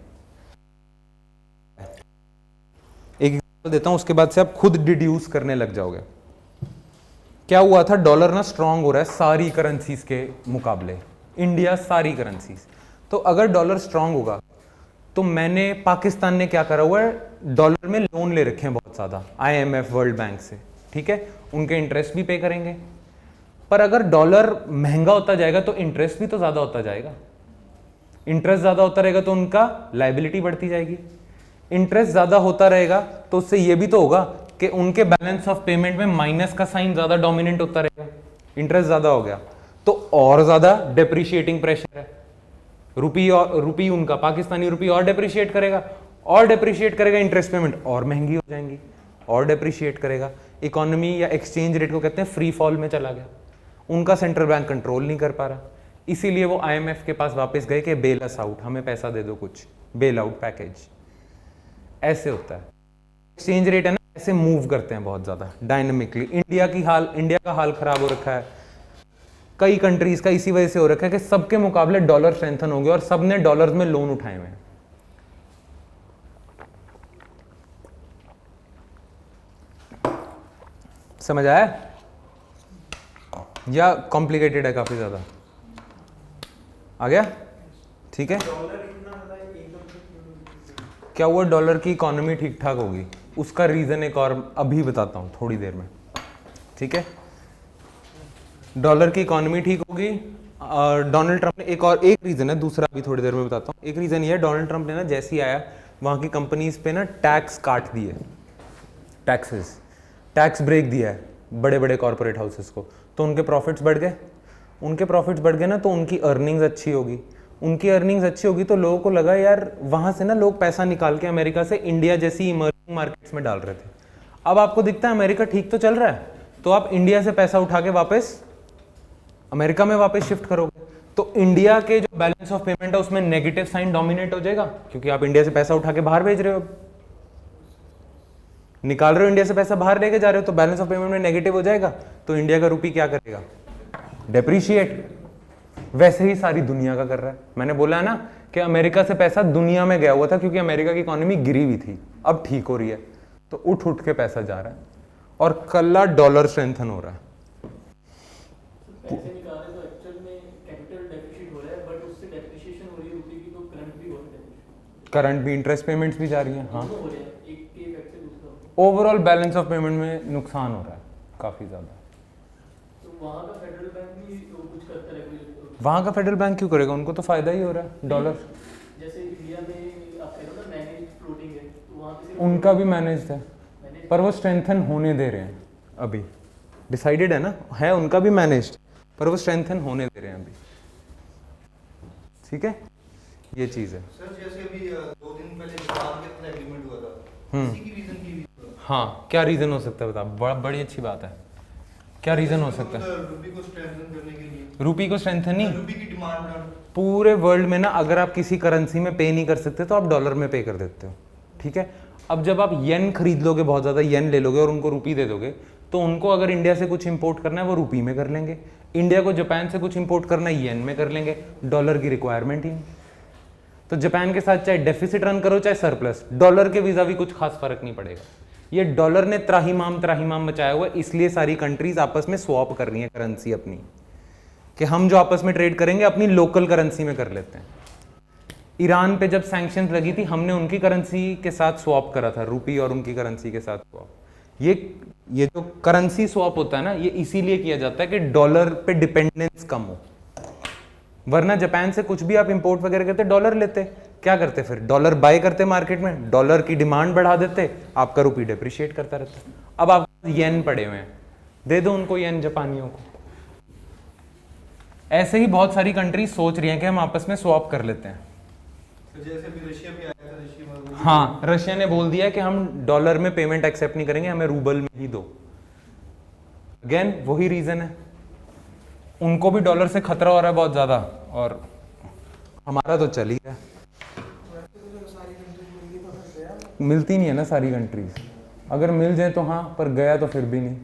एक एग्जांपल देता हूं, उसके बाद से आप खुद डिड्यूस करने लग जाओगे। क्या हुआ था, डॉलर ना स्ट्रांग हो रहा है सारी करेंसीज के मुकाबले, इंडिया सारी करेंसीज। तो अगर डॉलर स्ट्रांग होगा तो मैंने, पाकिस्तान ने क्या करा हुआ है, डॉलर में लोन ले रखे हैं बहुत ज्यादा आईएमएफ, वर्ल्ड बैंक से। ठीक है, उनके इंटरेस्ट भी पे करेंगे। पर अगर डॉलर महंगा होता जाएगा तो इंटरेस्ट भी तो ज्यादा होता जाएगा। इंटरेस्ट ज्यादा होता रहेगा तो उनका लायबिलिटी बढ़ती जाएगी। इंटरेस्ट ज्यादा होता रहेगा तो उससे यह भी तो होगा कि उनके बैलेंस ऑफ पेमेंट में माइनस का साइन ज्यादा डोमिनेंट होता रहेगा, इंटरेस्ट ज्यादा हो गया तो और ज्यादा डेप्रिशिएटिंग प्रेशर है। रुपी उनका पाकिस्तानी रुपी और डेप्रिशिएट करेगा, और डेप्रिशिएट करेगा, इंटरेस्ट पेमेंट और महंगी हो जाएंगी, और डेप्रिशिएट करेगा। इकोनॉमी या एक्सचेंज रेट को कहते हैं फ्री फॉल में चला गया, उनका सेंट्रल बैंक कंट्रोल नहीं कर पा रहा, इसीलिए वो IMF के पास वापस गए कि बेल अस आउट, हमें पैसा दे दो, कुछ बेल आउट पैकेज। ऐसे होता है एक्सचेंज रेट है ना, ऐसे मूव करते हैं बहुत ज्यादा डायनेमिकली। इंडिया का हाल खराब हो रखा है, कई कंट्रीज का इसी वजह से हो रखा है कि सबके मुकाबले डॉलर स्ट्रेंथन हो गया और सबने डॉलर्स में लोन उठाए हुए हैं। समझ आया या कॉम्प्लिकेटेड है काफी ज्यादा? आ गया? ठीक है। क्या हुआ? डॉलर की इकोनॉमी ठीक ठाक होगी, उसका रीजन एक और अभी बताता हूं थोड़ी देर में, ठीक है। डॉलर की इकोनॉमी ठीक होगी। डोनाल्ड ट्रंप ने एक रीजन है, दूसरा भी थोड़ी देर में बताता हूं। एक रीजन ये है, डोनाल्ड ट्रंप ने ना जैसे ही आया वहां की कंपनीज पे ना टैक्स काट दिए, टैक्स ब्रेक दिया है बड़े बड़े कॉर्पोरेट हाउसेस को, तो उनके प्रॉफिट्स बढ़ गए। उनके प्रॉफिट्स बढ़ गए ना तो उनकी अर्निंग्स अच्छी होगी, उनकी अर्निंग्स अच्छी होगी तो लोगों को लगा यार वहां से ना लोग पैसा निकाल के अमेरिका से इंडिया जैसी इमर्जिंग मार्केट्स में डाल रहे थे। अब आपको दिखता है अमेरिका ठीक तो चल रहा है, तो आप इंडिया से पैसा उठा के वापस अमेरिका में वापस शिफ्ट करोगे, तो इंडिया के जो बैलेंस ऑफ पेमेंट है उसमें नेगेटिव साइन डोमिनेट हो जाएगा, क्योंकि आप इंडिया से पैसा उठा के बाहर भेज रहे हो, निकाल रहे हो इंडिया से पैसा बाहर लेके जा रहे हो, तो बैलेंस ऑफ पेमेंट में नेगेटिव हो जाएगा, तो इंडिया का रुपी क्या करेगा? डेप्रिशिएट। वैसे ही सारी दुनिया का कर रहा है। मैंने बोला है ना कि अमेरिका से पैसा दुनिया में गया हुआ था क्योंकि अमेरिका की इकोनॉमी गिरी हुई थी, अब ठीक हो रही है, तो उठ उठ के पैसा जा रहा है और कल्ला डॉलर स्ट्रेंथन हो रहा है। पैसे निकाले तो एक्चुअल में कैपिटल डेफिसिट हो रहा है, बट उससे डेप्रिसिएशन हो रही है रुपये की, तो करंट भी हो रहा है, करंट भी, इंटरेस्ट पेमेंट्स भी जा रही हैं। हाँ, दोनों हो रहे हैं, एक के इफेक्ट से दूसरा। ओवरऑल बैलेंस ऑफ पेमेंट में नुकसान हो रहा है काफी ज्यादा। तो वहाँ का फेडरल बैंक भी कुछ करता है रेगुलेट? वहां का फेडरल बैंक क्यों करेगा? उनको तो फायदा ही हो रहा है डॉलर। जैसे इंडिया में आप कह रहे हो ना मैनेज फ्लोटिंग है, तो वहाँ पे उनका भी मैनेज्ड है, पर वो स्ट्रेंथन होने दे रहे हैं अभी, डिसाइडेड है ना, है उनका भी मैनेज्ड, पर वो स्ट्रेंथन होने दे रहे हैं अभी, ठीक है, ये चीज है। सर जैसे अभी 2 दिन पहले जापान के साथ एग्रीमेंट हुआ था, इसी की रीजन की हाँ, क्या रीजन हो सकता है बता? बड़ी अच्छी बात है। क्या रीजन हो सकता है? रुपी को स्ट्रेंथन करने के लिए, रुपी को स्ट्रेंथन नहीं, रुपी की डिमांड पूरे वर्ल्ड में ना अगर आप किसी करेंसी में पे नहीं कर सकते तो आप डॉलर में पे कर देते हो, ठीक है। अब जब आप येन खरीद लोगे, बहुत ज्यादा येन ले लोगे और उनको रुपी दे दोगे, तो उनको अगर इंडिया से कुछ इंपोर्ट करना है वो रुपी में कर लेंगे, इंडिया को जापान से कुछ इंपोर्ट करना है येन में कर लेंगे, डॉलर की रिक्वायरमेंट ही नहीं। तो जापान के साथ चाहे डेफिसिट रन करो चाहे सरप्लस, डॉलर के वीजा भी कुछ खास फर्क नहीं पड़ेगा। ये डॉलर ने त्राहिमाम मचाया हुआ है, इसलिए सारी कंट्रीज आपस में स्वैप कर रही है करेंसी अपनी, कि हम जो आपस में ट्रेड करेंगे अपनी लोकल करेंसी में कर लेते हैं। ईरान पे जब सैंक्शंस लगी थी हमने उनकी करेंसी के साथ स्वैप करा था, रुपी और उनकी करेंसी के साथ स्वैप। ये जो करेंसी स्वैप होता है ना, ये इसीलिए किया जाता है कि डॉलर पे डिपेंडेंस कम हो, वरना जापान से कुछ भी आप इंपोर्ट वगैरह करते डॉलर लेते, क्या करते फिर? डॉलर बाय करते मार्केट में, डॉलर की डिमांड बढ़ा देते, आपका रुपी डेप्रिशिएट करता रहता। अब आप येन पड़े हुए हैं, दे दो उनको येन जापानियों को। ऐसे ही बहुत सारी कंट्री सोच रही हैं कि हम आपस में स्वैप कर लेते हैं। जैसे भी रशिया भी आया था, रशिया में हाँ, रशिया ने बोल दिया कि हम डॉलर में पेमेंट एक्सेप्ट नहीं करेंगे, हमें रूबल में ही दो। अगेन वही रीजन है, उनको भी डॉलर से खतरा हो रहा है बहुत ज्यादा, और हमारा तो चल ही रहा है। मिलती नहीं है ना सारी कंट्रीज, अगर मिल जाए तो हाँ, पर गया तो फिर भी नहीं,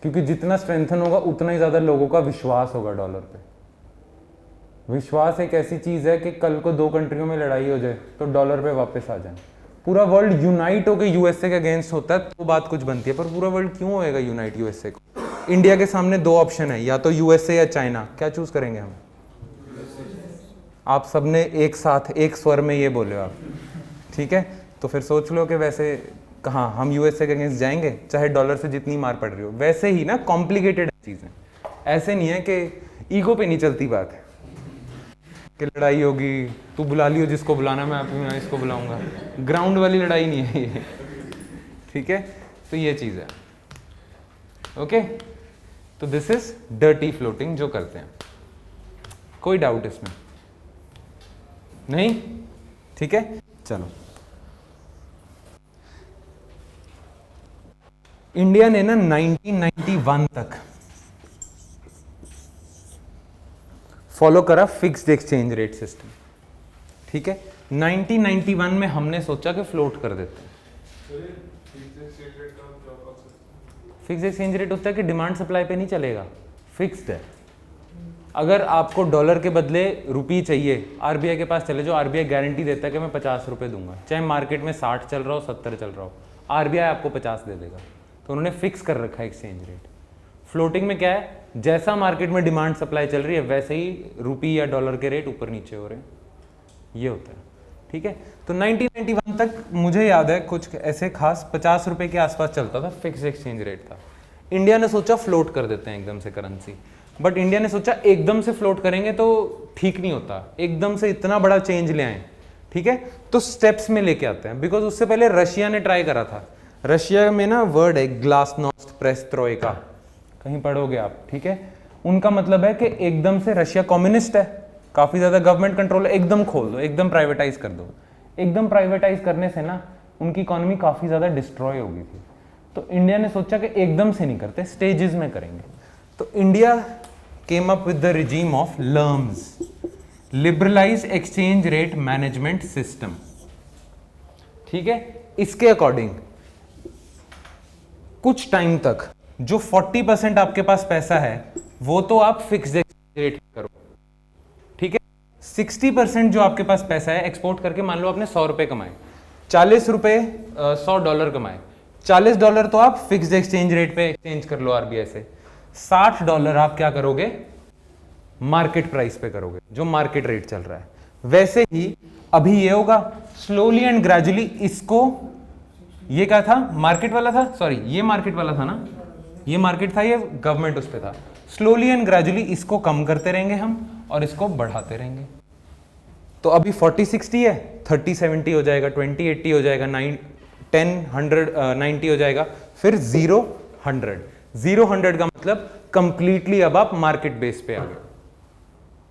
क्योंकि जितना स्ट्रेंथन होगा उतना ही ज्यादा लोगों का विश्वास होगा डॉलर पे। विश्वास एक ऐसी चीज है कि कल को 2 कंट्रियों में लड़ाई हो जाए तो डॉलर पे वापस आ जाए। पूरा वर्ल्ड यूनाइट होकर यूएसए के अगेंस्ट होता है तो बात कुछ बनती है, पर पूरा वर्ल्ड क्यों होएगा यूनाइट यूएसए को? इंडिया के सामने 2 ऑप्शन है, या तो यूएसए या चाइना, क्या चूज करेंगे हम? आप सबने एक साथ एक स्वर में ये बोले आप, ठीक है, तो फिर सोच लो कि वैसे कहाँ हम यूएसए के अगेंस्ट जाएंगे, चाहे डॉलर से जितनी मार पड़ रही हो। वैसे ही ना कॉम्प्लिकेटेड चीजें, ऐसे नहीं है कि ईगो पे नहीं चलती बात है कि लड़ाई होगी, तू बुला लियो जिसको बुलाना, मैं इसको बुलाऊंगा, ग्राउंड वाली लड़ाई नहीं है ये, ठीक है। तो ये चीज़ है। ओके, तो दिस इज डर्टी फ्लोटिंग जो करते हैं। कोई डाउट इसमें नहीं? ठीक है, चलो। इंडिया ने ना 1991 तक फॉलो करा फिक्स्ड एक्सचेंज रेट सिस्टम। ठीक है, 1991 में हमने सोचा कि फ्लोट कर देते हैं। फिक्स एक्सचेंज रेट होता है कि डिमांड सप्लाई पे नहीं चलेगा, फिक्स्ड है। अगर आपको डॉलर के बदले रुपी चाहिए, आरबीआई के पास चले जाओ, आरबीआई गारंटी देता है कि मैं 50 रुपये दूंगा, चाहे मार्केट में 60 चल रहा हो 70 चल रहा हो, आरबीआई आपको 50 दे देगा। तो उन्होंने फिक्स कर रखा है एक्सचेंज रेट। फ्लोटिंग में क्या है, जैसा मार्केट में डिमांड सप्लाई चल रही है वैसे ही रुपी या डॉलर के रेट ऊपर नीचे हो रहे हैं, ये होता है। ठीक है, तो 1991 तक मुझे याद है कुछ ऐसे खास 50 रुपए के आसपास चलता था, फिक्स एक्सचेंज रेट था। इंडिया ने सोचा फ्लोट कर देते हैं एकदम से करेंसी, बट इंडिया ने सोचा एकदम से फ्लोट करेंगे तो ठीक नहीं होता, एकदम से इतना बड़ा चेंज ले आए। ठीक है, तो स्टेप्स में लेके आते हैं, बिकॉज उससे पहले रशिया ने ट्राई करा था। रशिया में ना वर्ड है ग्लासनोस्ट पेरेस्ट्रोइका, कहीं पढ़ोगे आप। ठीक है, उनका मतलब है कि एकदम से, रशिया कम्युनिस्ट है, काफी ज्यादा गवर्नमेंट कंट्रोल है, एकदम खोल दो, एकदम प्राइवेटाइज कर दो। एकदम प्राइवेटाइज करने से ना उनकी इकोनॉमी काफी ज्यादा डिस्ट्रॉय हो गई थी। तो इंडिया ने सोचा कि एकदम से नहीं करते, स्टेजेस में करेंगे। तो India came up with the regime of LERMS, liberalise exchange rate management system. ठीक है, इसके अकॉर्डिंग कुछ टाइम तक जो 40% आपके पास पैसा है वो तो आप फिक्स्ड एक्सचेंज रेट करो। ठीक है, 60% जो आपके पास पैसा है एक्सपोर्ट करके, मान लो आपने 100 रुपए कमाए, 40 रुपए $100 कमाए, $40 तो आप फिक्स्ड एक्सचेंज रेट पे एक्सचेंज कर लो आरबीआई से, $60 आप क्या करोगे, मार्केट प्राइस पे करोगे, जो मार्केट रेट चल रहा है। वैसे ही अभी ये होगा, स्लोली एंड ग्रेजुअली इसको, ये क्या था, मार्केट वाला था, सॉरी ये मार्केट वाला था ना, ये मार्केट था, ये गवर्नमेंट उस पे था। स्लोली एंड ग्रेजुअली इसको कम करते रहेंगे हम और इसको बढ़ाते रहेंगे। तो अभी 40-60 है, 30-70 हो जाएगा, 20-80 हो जाएगा, 10-100-90 हो जाएगा, फिर 0-100। 0-100 का मतलब कंप्लीटली अब आप मार्केट बेस पे आ गए।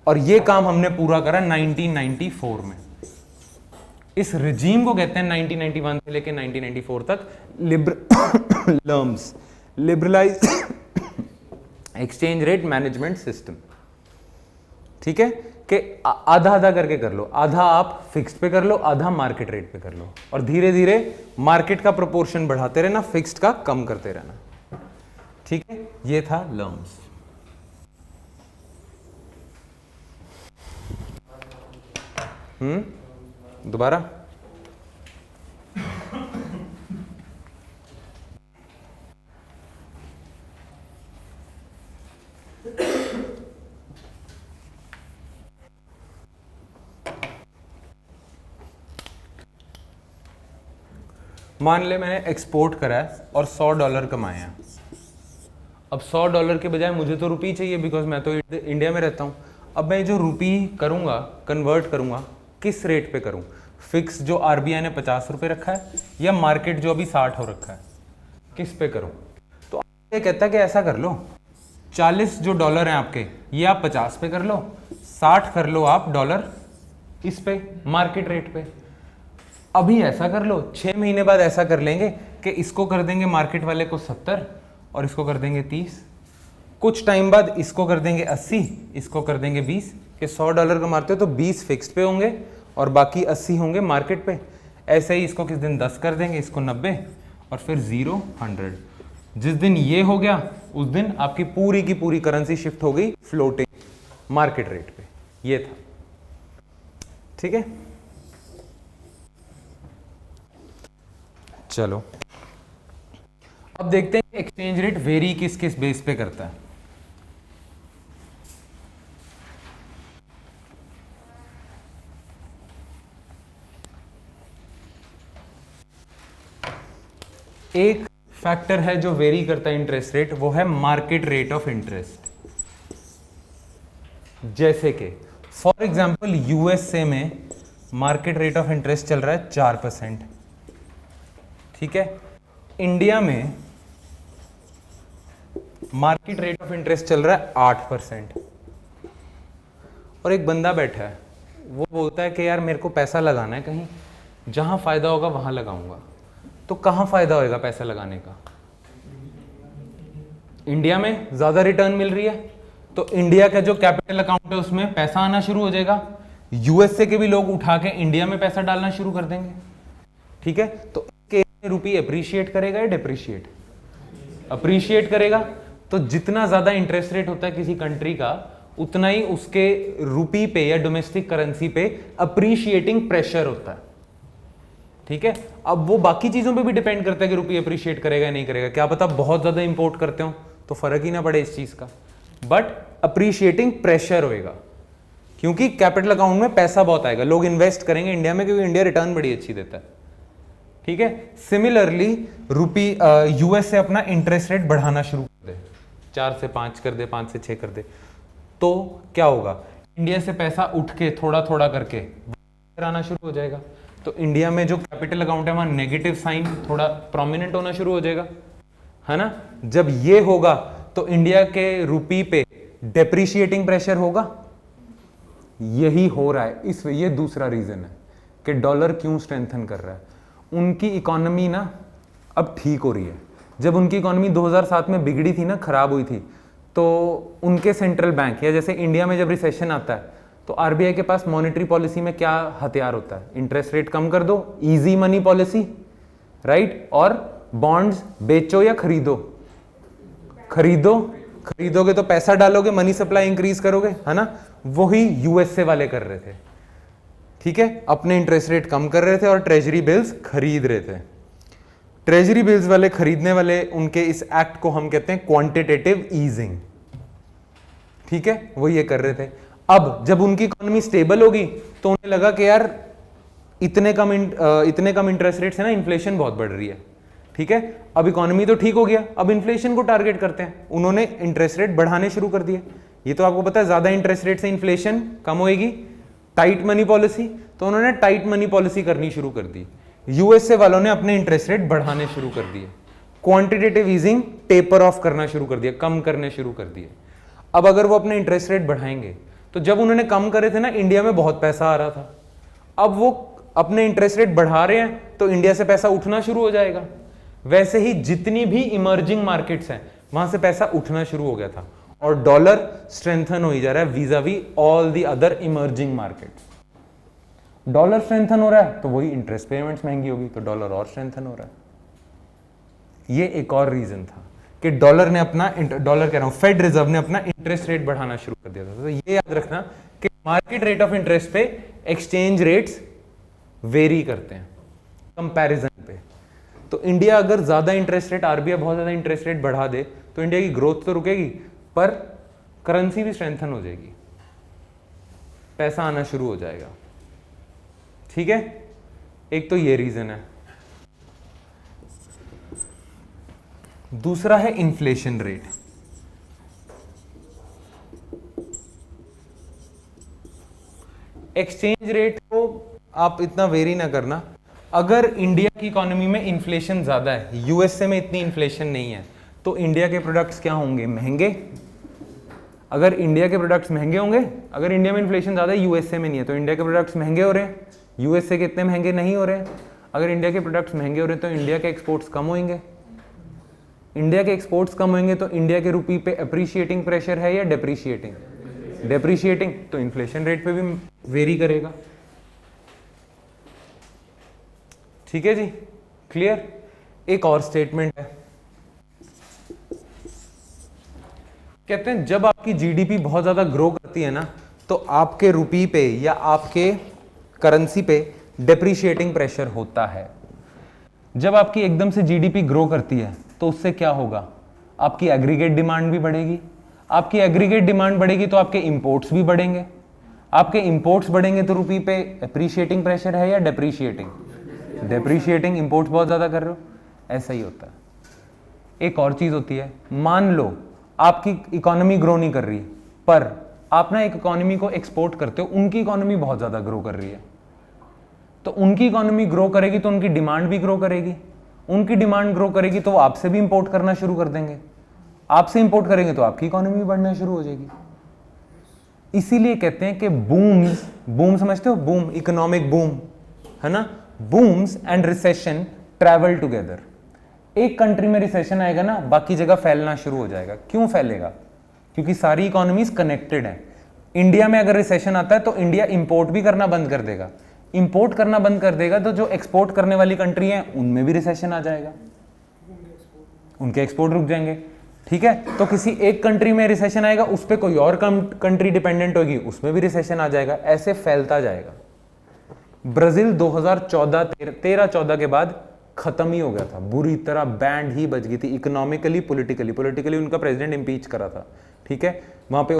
और ये काम हमने पूरा करा 1994 में। इस रिजीम को कहते हैं 1991 से लेकर 1994 तक LERMS, liberalise exchange rate management system. ठीक है, कि आधा आधा करके कर लो, आधा आप फिक्स्ड पे कर लो, आधा मार्केट रेट पे कर लो, और धीरे धीरे मार्केट का प्रोपोर्शन बढ़ाते रहना, फिक्स्ड का कम करते रहना। ठीक है, ये था लर्म्स। दोबारा मान ले मैंने एक्सपोर्ट करा है और $100 कमाए हैं। अब $100 के बजाय मुझे तो रुपी चाहिए, बिकॉज मैं तो इंडिया में रहता हूँ। अब मैं जो रुपी करूँगा, कन्वर्ट करूँगा, किस रेट पे करूँ, फिक्स जो आरबीआई ने 50 रुपये रखा है, या मार्केट जो अभी 60 हो रखा है, किस पे करूँ? तो ये कहता है कि ऐसा कर लो, 40 जो डॉलर हैं आपके, ये आप 50 पे कर लो, 60 कर लो आप डॉलर इस पे, मार्केट रेट पे। अभी ऐसा कर लो, 6 महीने बाद ऐसा कर लेंगे कि इसको कर देंगे मार्केट वाले को 70 और इसको कर देंगे 30, कुछ टाइम बाद इसको कर देंगे 80, इसको कर देंगे 20, कि $100 कमाते हो तो 20 फिक्स्ड पे होंगे और बाकी 80 होंगे मार्केट पे। ऐसे ही इसको किस दिन 10 कर देंगे, इसको 90 और फिर 0-100। जिस दिन ये हो गया उस दिन आपकी पूरी की पूरी करेंसी शिफ्ट हो गई फ्लोटिंग मार्केट रेट पे। ये था, ठीक है। चलो अब देखते हैं एक्सचेंज रेट वेरी किस किस बेस पे करता है। एक फैक्टर है जो वेरी करता है इंटरेस्ट रेट, वो है मार्केट रेट ऑफ इंटरेस्ट। जैसे कि फॉर एग्जांपल यूएसए में मार्केट रेट ऑफ इंटरेस्ट चल रहा है 4%, ठीक है। इंडिया में मार्केट रेट ऑफ इंटरेस्ट चल रहा है 8%, और एक बंदा बैठा है, वो बोलता है कि यार मेरे को पैसा लगाना है कहीं, जहां फायदा होगा वहां लगाऊंगा। तो कहां फायदा होएगा पैसा लगाने का? इंडिया में ज्यादा रिटर्न मिल रही है, तो इंडिया का जो कैपिटल अकाउंट है उसमें पैसा आना शुरू हो जाएगा। यूएसए के भी लोग उठा के इंडिया में पैसा डालना शुरू कर देंगे। ठीक है, तो रुपी अप्रिशिएट करेगा या डिप्रिशिएट? अप्रिशिएट करेगा। तो जितना ज्यादा इंटरेस्ट रेट होता है किसी कंट्री का, उतना ही उसके रुपी पे या डोमेस्टिक करेंसी पे अप्रिशिएटिंग प्रेशर होता है। ठीक है, अब वो बाकी चीजों पे भी डिपेंड करता है कि रुपी अप्रिशिएट करेगा या नहीं करेगा। क्या पता बहुत ज्यादा इंपोर्ट करते हो तो फर्क ही ना पड़े इस चीज का, बट अप्रिशिएटिंग प्रेशर होएगा, क्योंकि कैपिटल अकाउंट में पैसा बहुत आएगा, लोग इन्वेस्ट करेंगे इंडिया में, क्योंकि इंडिया रिटर्न बड़ी अच्छी देता है। ठीक है, सिमिलरली रुपी यूएस से अपना इंटरेस्ट रेट बढ़ाना शुरू कर दे, 4 से 5 कर दे, 5 से 6 कर दे, तो क्या होगा? इंडिया से पैसा उठ के थोड़ा थोड़ा करके आना शुरू हो जाएगा। तो इंडिया में जो कैपिटल अकाउंट है वहां नेगेटिव साइन थोड़ा प्रोमिनेंट होना शुरू हो जाएगा, है ना। जब ये होगा तो इंडिया के रुपी पे डेप्रिशिएटिंग प्रेशर होगा। यही हो रहा है, इस ये दूसरा रीजन है कि डॉलर क्यों स्ट्रेंथन कर रहा है। उनकी इकोनॉमी ना अब ठीक हो रही है। जब उनकी इकोनॉमी 2007 में बिगड़ी थी ना, खराब हुई थी, तो उनके सेंट्रल बैंक, या जैसे इंडिया में जब रिसेशन आता है तो आरबीआई के पास मॉनेटरी पॉलिसी में क्या हथियार होता है? इंटरेस्ट रेट कम कर दो, इजी मनी पॉलिसी, राइट, और बॉन्ड्स बेचो या खरीदो। खरीदोगे तो पैसा डालोगे, मनी सप्लाई इंक्रीज करोगे, है ना। वही यूएसए वाले कर रहे थे। ठीक है, अपने इंटरेस्ट रेट कम कर रहे थे और ट्रेजरी बिल्स खरीद रहे थे। ट्रेजरी बिल्स वाले खरीदने वाले, उनके इस एक्ट को हम कहते हैं क्वांटिटेटिव ईजिंग। ठीक है, वो ये कर रहे थे। अब जब उनकी इकोनॉमी स्टेबल होगी तो उन्हें लगा कि यार इतने कम इंटरेस्ट रेट से ना इन्फ्लेशन बहुत बढ़ रही है। ठीक है, अब इकोनॉमी तो ठीक हो गया, अब इन्फ्लेशन को टारगेट करते हैं। उन्होंने इंटरेस्ट रेट बढ़ाने शुरू कर दिए। ये तो आपको पता है ज्यादा इंटरेस्ट रेट से इन्फ्लेशन कम होएगी, टाइट मनी पॉलिसी, तो उन्होंने टाइट मनी पॉलिसी करनी शुरू कर दी। यूएसए वालों ने अपने इंटरेस्ट रेट बढ़ाने शुरू कर दिए, क्वांटिटेटिव ईजिंग टेपर ऑफ करना शुरू कर दिया, कम करने शुरू कर दिए। अब अगर वो अपने इंटरेस्ट रेट बढ़ाएंगे तो जब उन्होंने कम करे थे ना, इंडिया में बहुत पैसा आ रहा था। अब वो अपने इंटरेस्ट रेट बढ़ा रहे हैं तो इंडिया से पैसा उठना शुरू हो जाएगा। वैसे ही जितनी भी इमर्जिंग मार्केट्स हैं वहां से पैसा उठना शुरू हो गया था, और डॉलर स्ट्रेंथन हो ही जा रहा है vis-a-vis all the other emerging markets. Dollar strengthen हो रहा है तो वही इंटरेस्ट पेमेंट्स महंगी होगी, तो डॉलर और स्ट्रेंथन हो रहा है। ये एक और रीजन था कि डॉलर कह रहा हूं, फेड रिजर्व ने अपना इंटरेस्ट रेट बढ़ाना शुरू कर दिया था। तो ये याद रखना कि मार्केट रेट ऑफ इंटरेस्ट पे एक्सचेंज रेट्स वेरी करते हैं कंपैरिजन पे। तो इंडिया अगर ज्यादा इंटरेस्ट रेट, आरबीआई बहुत ज्यादा इंटरेस्ट रेट बढ़ा दे तो इंडिया की ग्रोथ तो रुकेगी, पर करेंसी भी स्ट्रेंथन हो जाएगी, पैसा आना शुरू हो जाएगा। ठीक है, एक तो ये रीजन है। दूसरा है इन्फ्लेशन रेट। एक्सचेंज रेट को आप इतना वेरी ना करना। अगर इंडिया की इकोनॉमी में इन्फ्लेशन ज्यादा है, यूएसए में इतनी इन्फ्लेशन नहीं है, तो इंडिया के प्रोडक्ट्स क्या होंगे? महंगे। अगर इंडिया के प्रोडक्ट्स महंगे होंगे, अगर इंडिया में इन्फ्लेशन ज्यादा है, यूएसए में नहीं है, तो इंडिया के प्रोडक्ट्स महंगे हो रहे हैं, यूएसए के इतने महंगे नहीं हो रहे हैं। अगर इंडिया के प्रोडक्ट्स महंगे हो रहे हैं तो इंडिया के एक्सपोर्ट्स कम होंगे। इंडिया के एक्सपोर्ट्स कम होंगे तो इंडिया के रुपी पे अप्रिशिएटिंग प्रेशर है या डेप्रिशिएटिंग? डेप्रिशिएटिंग, तो इन्फ्लेशन रेट पे भी वेरी करेगा। ठीक है जी, क्लियर। एक और स्टेटमेंट है, कहते हैं जब आपकी जीडीपी बहुत ज्यादा ग्रो करती है ना, तो आपके रुपी पे या आपके करेंसी पे डेप्रिशिएटिंग प्रेशर होता है। जब आपकी एकदम से जीडीपी ग्रो करती है तो उससे क्या होगा? आपकी एग्रीगेट डिमांड भी बढ़ेगी। आपकी एग्रीगेट डिमांड बढ़ेगी तो आपके इंपोर्ट्स भी बढ़ेंगे। आपके इंपोर्ट्स बढ़ेंगे तो रुपी पे अप्रिशिएटिंग प्रेशर है या डेप्रिशिएटिंग? डेप्रिशिएटिंग। इंपोर्ट्स बहुत ज्यादा कर रहे हो, ऐसा ही होता है। एक और चीज होती है, मान लो आपकी इकोनॉमी ग्रो नहीं कर रही, पर आप ना एक इकोनॉमी को एक्सपोर्ट करते हो, उनकी इकोनॉमी बहुत ज्यादा ग्रो कर रही है, तो उनकी इकोनॉमी ग्रो करेगी तो उनकी डिमांड भी ग्रो करेगी, उनकी डिमांड ग्रो करेगी तो वो आपसे भी इंपोर्ट करना शुरू कर देंगे, आपसे इंपोर्ट करेंगे तो आपकी इकोनॉमी बढ़ना शुरू हो जाएगी। इसीलिए कहते हैं कि बूम्स, बूम समझते हो, बूम, इकोनॉमिक बूम है ना, बूम्स एंड रिसेशन ट्रैवल टुगेदर। एक कंट्री में रिसेशन आएगा ना, बाकी जगह फैलना शुरू हो जाएगा। क्यों फैलेगा? क्योंकि सारी इकोनॉमीज कनेक्टेड है। इंडिया में अगर रिसेशन आता है तो इंडिया इंपोर्ट भी करना बंद कर देगा, इंपोर्ट करना बंद कर देगा तो जो एक्सपोर्ट करने वाली कंट्री है उनमें भी रिसेशन आ जाएगा, उनके एक्सपोर्ट रुक जाएंगे। ठीक है, तो किसी एक कंट्री में रिसेशन आएगा, उस पर कोई और कंट्री डिपेंडेंट होगी, उसमें भी रिसेशन आ जाएगा, ऐसे फैलता जाएगा। ब्राजील 2013-14 के बाद खत्म ही हो गया था, बुरी तरह बैंड ही बच गई थी इकोनॉमिकली, पॉलिटिकली उनका प्रेसिडेंट इंपीच करा था। ठीक है, वहां पे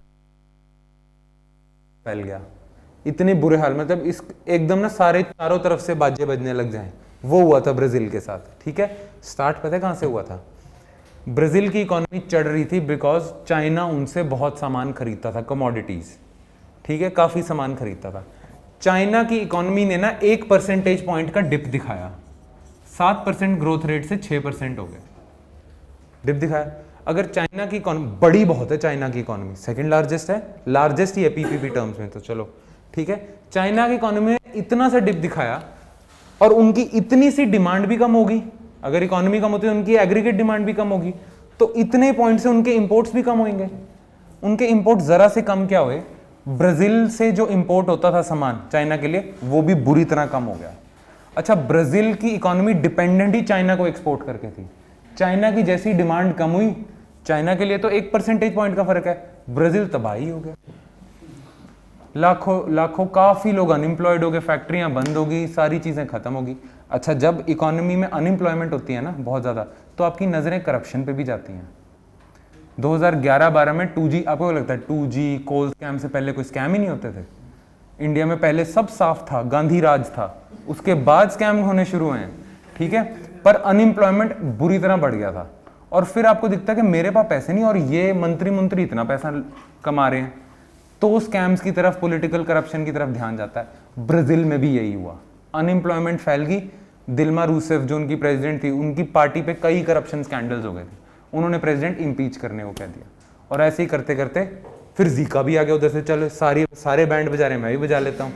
फैल गया, इतने बुरे हाल, मतलब इस एकदम ना सारे चारों तरफ से बाजे बजने लग जाएं, वो हुआ था ब्राजील के साथ। ठीक है, स्टार्ट पता है कहां से हुआ था? ब्राजील की इकोनॉमी चढ़ रही थी बिकॉज चाइना उनसे बहुत सामान खरीदता था, कमोडिटीज। ठीक है, काफी सामान खरीदता था। चाइना की इकोनॉमी ने ना 1 परसेंटेज पॉइंट का डिप दिखाया, 7% ग्रोथ रेट से 6% हो गए, डिप दिखाया। अगर चाइना की इकोनॉमी बड़ी बहुत है, चाइना की इकोनॉमी सेकंड लार्जेस्ट है, लार्जेस्ट ही है पीपीपी टर्म्स में, तो चलो ठीक है, चाइना की इकोनॉमी ने इतना सा डिप दिखाया और उनकी इतनी सी डिमांड भी कम होगी। अगर इकोनॉमी कम होती है उनकी एग्रीगेट डिमांड भी कम होगी, तो इतने पॉइंट से उनके इंपोर्ट्स भी कम होंगे। उनके इंपोर्ट जरा से कम क्या हुए, ब्राजील से जो इंपोर्ट होता था सामान चाइना के लिए, वो भी बुरी तरह कम हो गया। अच्छा, ब्राजील की इकोनॉमी डिपेंडेंट ही चाइना को एक्सपोर्ट करके थी। चाइना की जैसी डिमांड कम हुई, चाइना के लिए तो 1 परसेंटेज पॉइंट का फर्क है, ब्राजील तबाही हो गया, लाखों काफी लोग अनएम्प्लॉयड हो गए, फैक्ट्रियां बंद हो गई, सारी चीजें खत्म हो गई। अच्छा, जब इकोनॉमी में अनएम्प्लॉयमेंट होती है ना बहुत ज्यादा, तो आपकी नजरें करप्शन पे भी जाती हैं। 2011-12 में 2G, आपको लगता है 2G कोल स्कैम से पहले कोई स्कैम ही नहीं होते थे इंडिया में? पहले सब साफ था, गांधी राज था, उसके बाद स्कैम होने शुरू हुए हैं। ठीक है, पर अनएम्प्लॉयमेंट बुरी तरह बढ़ गया था। और फिर आपको दिखता है कि मेरे पास पैसे नहीं और ये मंत्री इतना पैसा कमा रहे हैं, तो स्कैम्स की तरफ, पॉलिटिकल करप्शन की तरफ ध्यान जाता है। ब्राजील में भी यही हुआ, अनएम्प्लॉयमेंट फैल गई। दिल्मा रूसेफ जो उनकी प्रेसिडेंट थी, उनकी पार्टी पे कई करप्शन स्कैंडल्स हो गए थे, उन्होंने प्रेसिडेंट इंपीच करने को कह दिया। और ऐसे ही करते करते फिर जीका भी आ गया उधर से, चलो सारे बैंड बजा रहे हैं, मैं भी बजा लेता हूँ,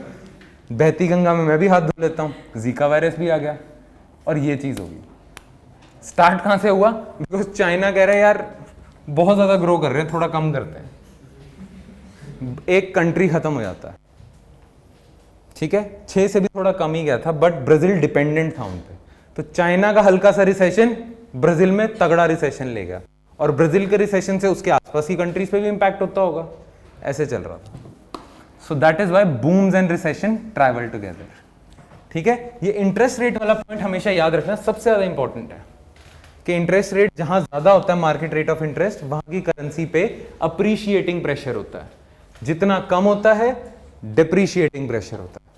बहती गंगा में मैं भी हाथ धो लेता हूँ, जीका वायरस भी आ गया और ये चीज होगी। स्टार्ट कहां से हुआ? बिकॉज चाइना कह रहे हैं यार बहुत ज्यादा ग्रो कर रहे हैं, थोड़ा कम करते हैं, एक कंट्री खत्म हो जाता है। ठीक है, 6 से भी थोड़ा कम ही गया था, बट ब्राजील डिपेंडेंट था उन पे, तो चाइना का हल्का सा रिसेशन ब्राजील में तगड़ा रिसेशन ले गया, और ब्राजील के रिसेशन से उसके आसपास की कंट्रीज पे भी इंपैक्ट होता होगा, ऐसे चल रहा था। So that is why बूम्स and recession travel together. ठीक है, ये इंटरेस्ट रेट वाला पॉइंट हमेशा याद रखना, सबसे ज्यादा इंपॉर्टेंट है कि इंटरेस्ट रेट जहां ज्यादा होता है, मार्केट रेट ऑफ इंटरेस्ट, वहां की करेंसी पे अप्रिशिएटिंग प्रेशर होता है, जितना कम होता है डिप्रिशिएटिंग प्रेशर होता है।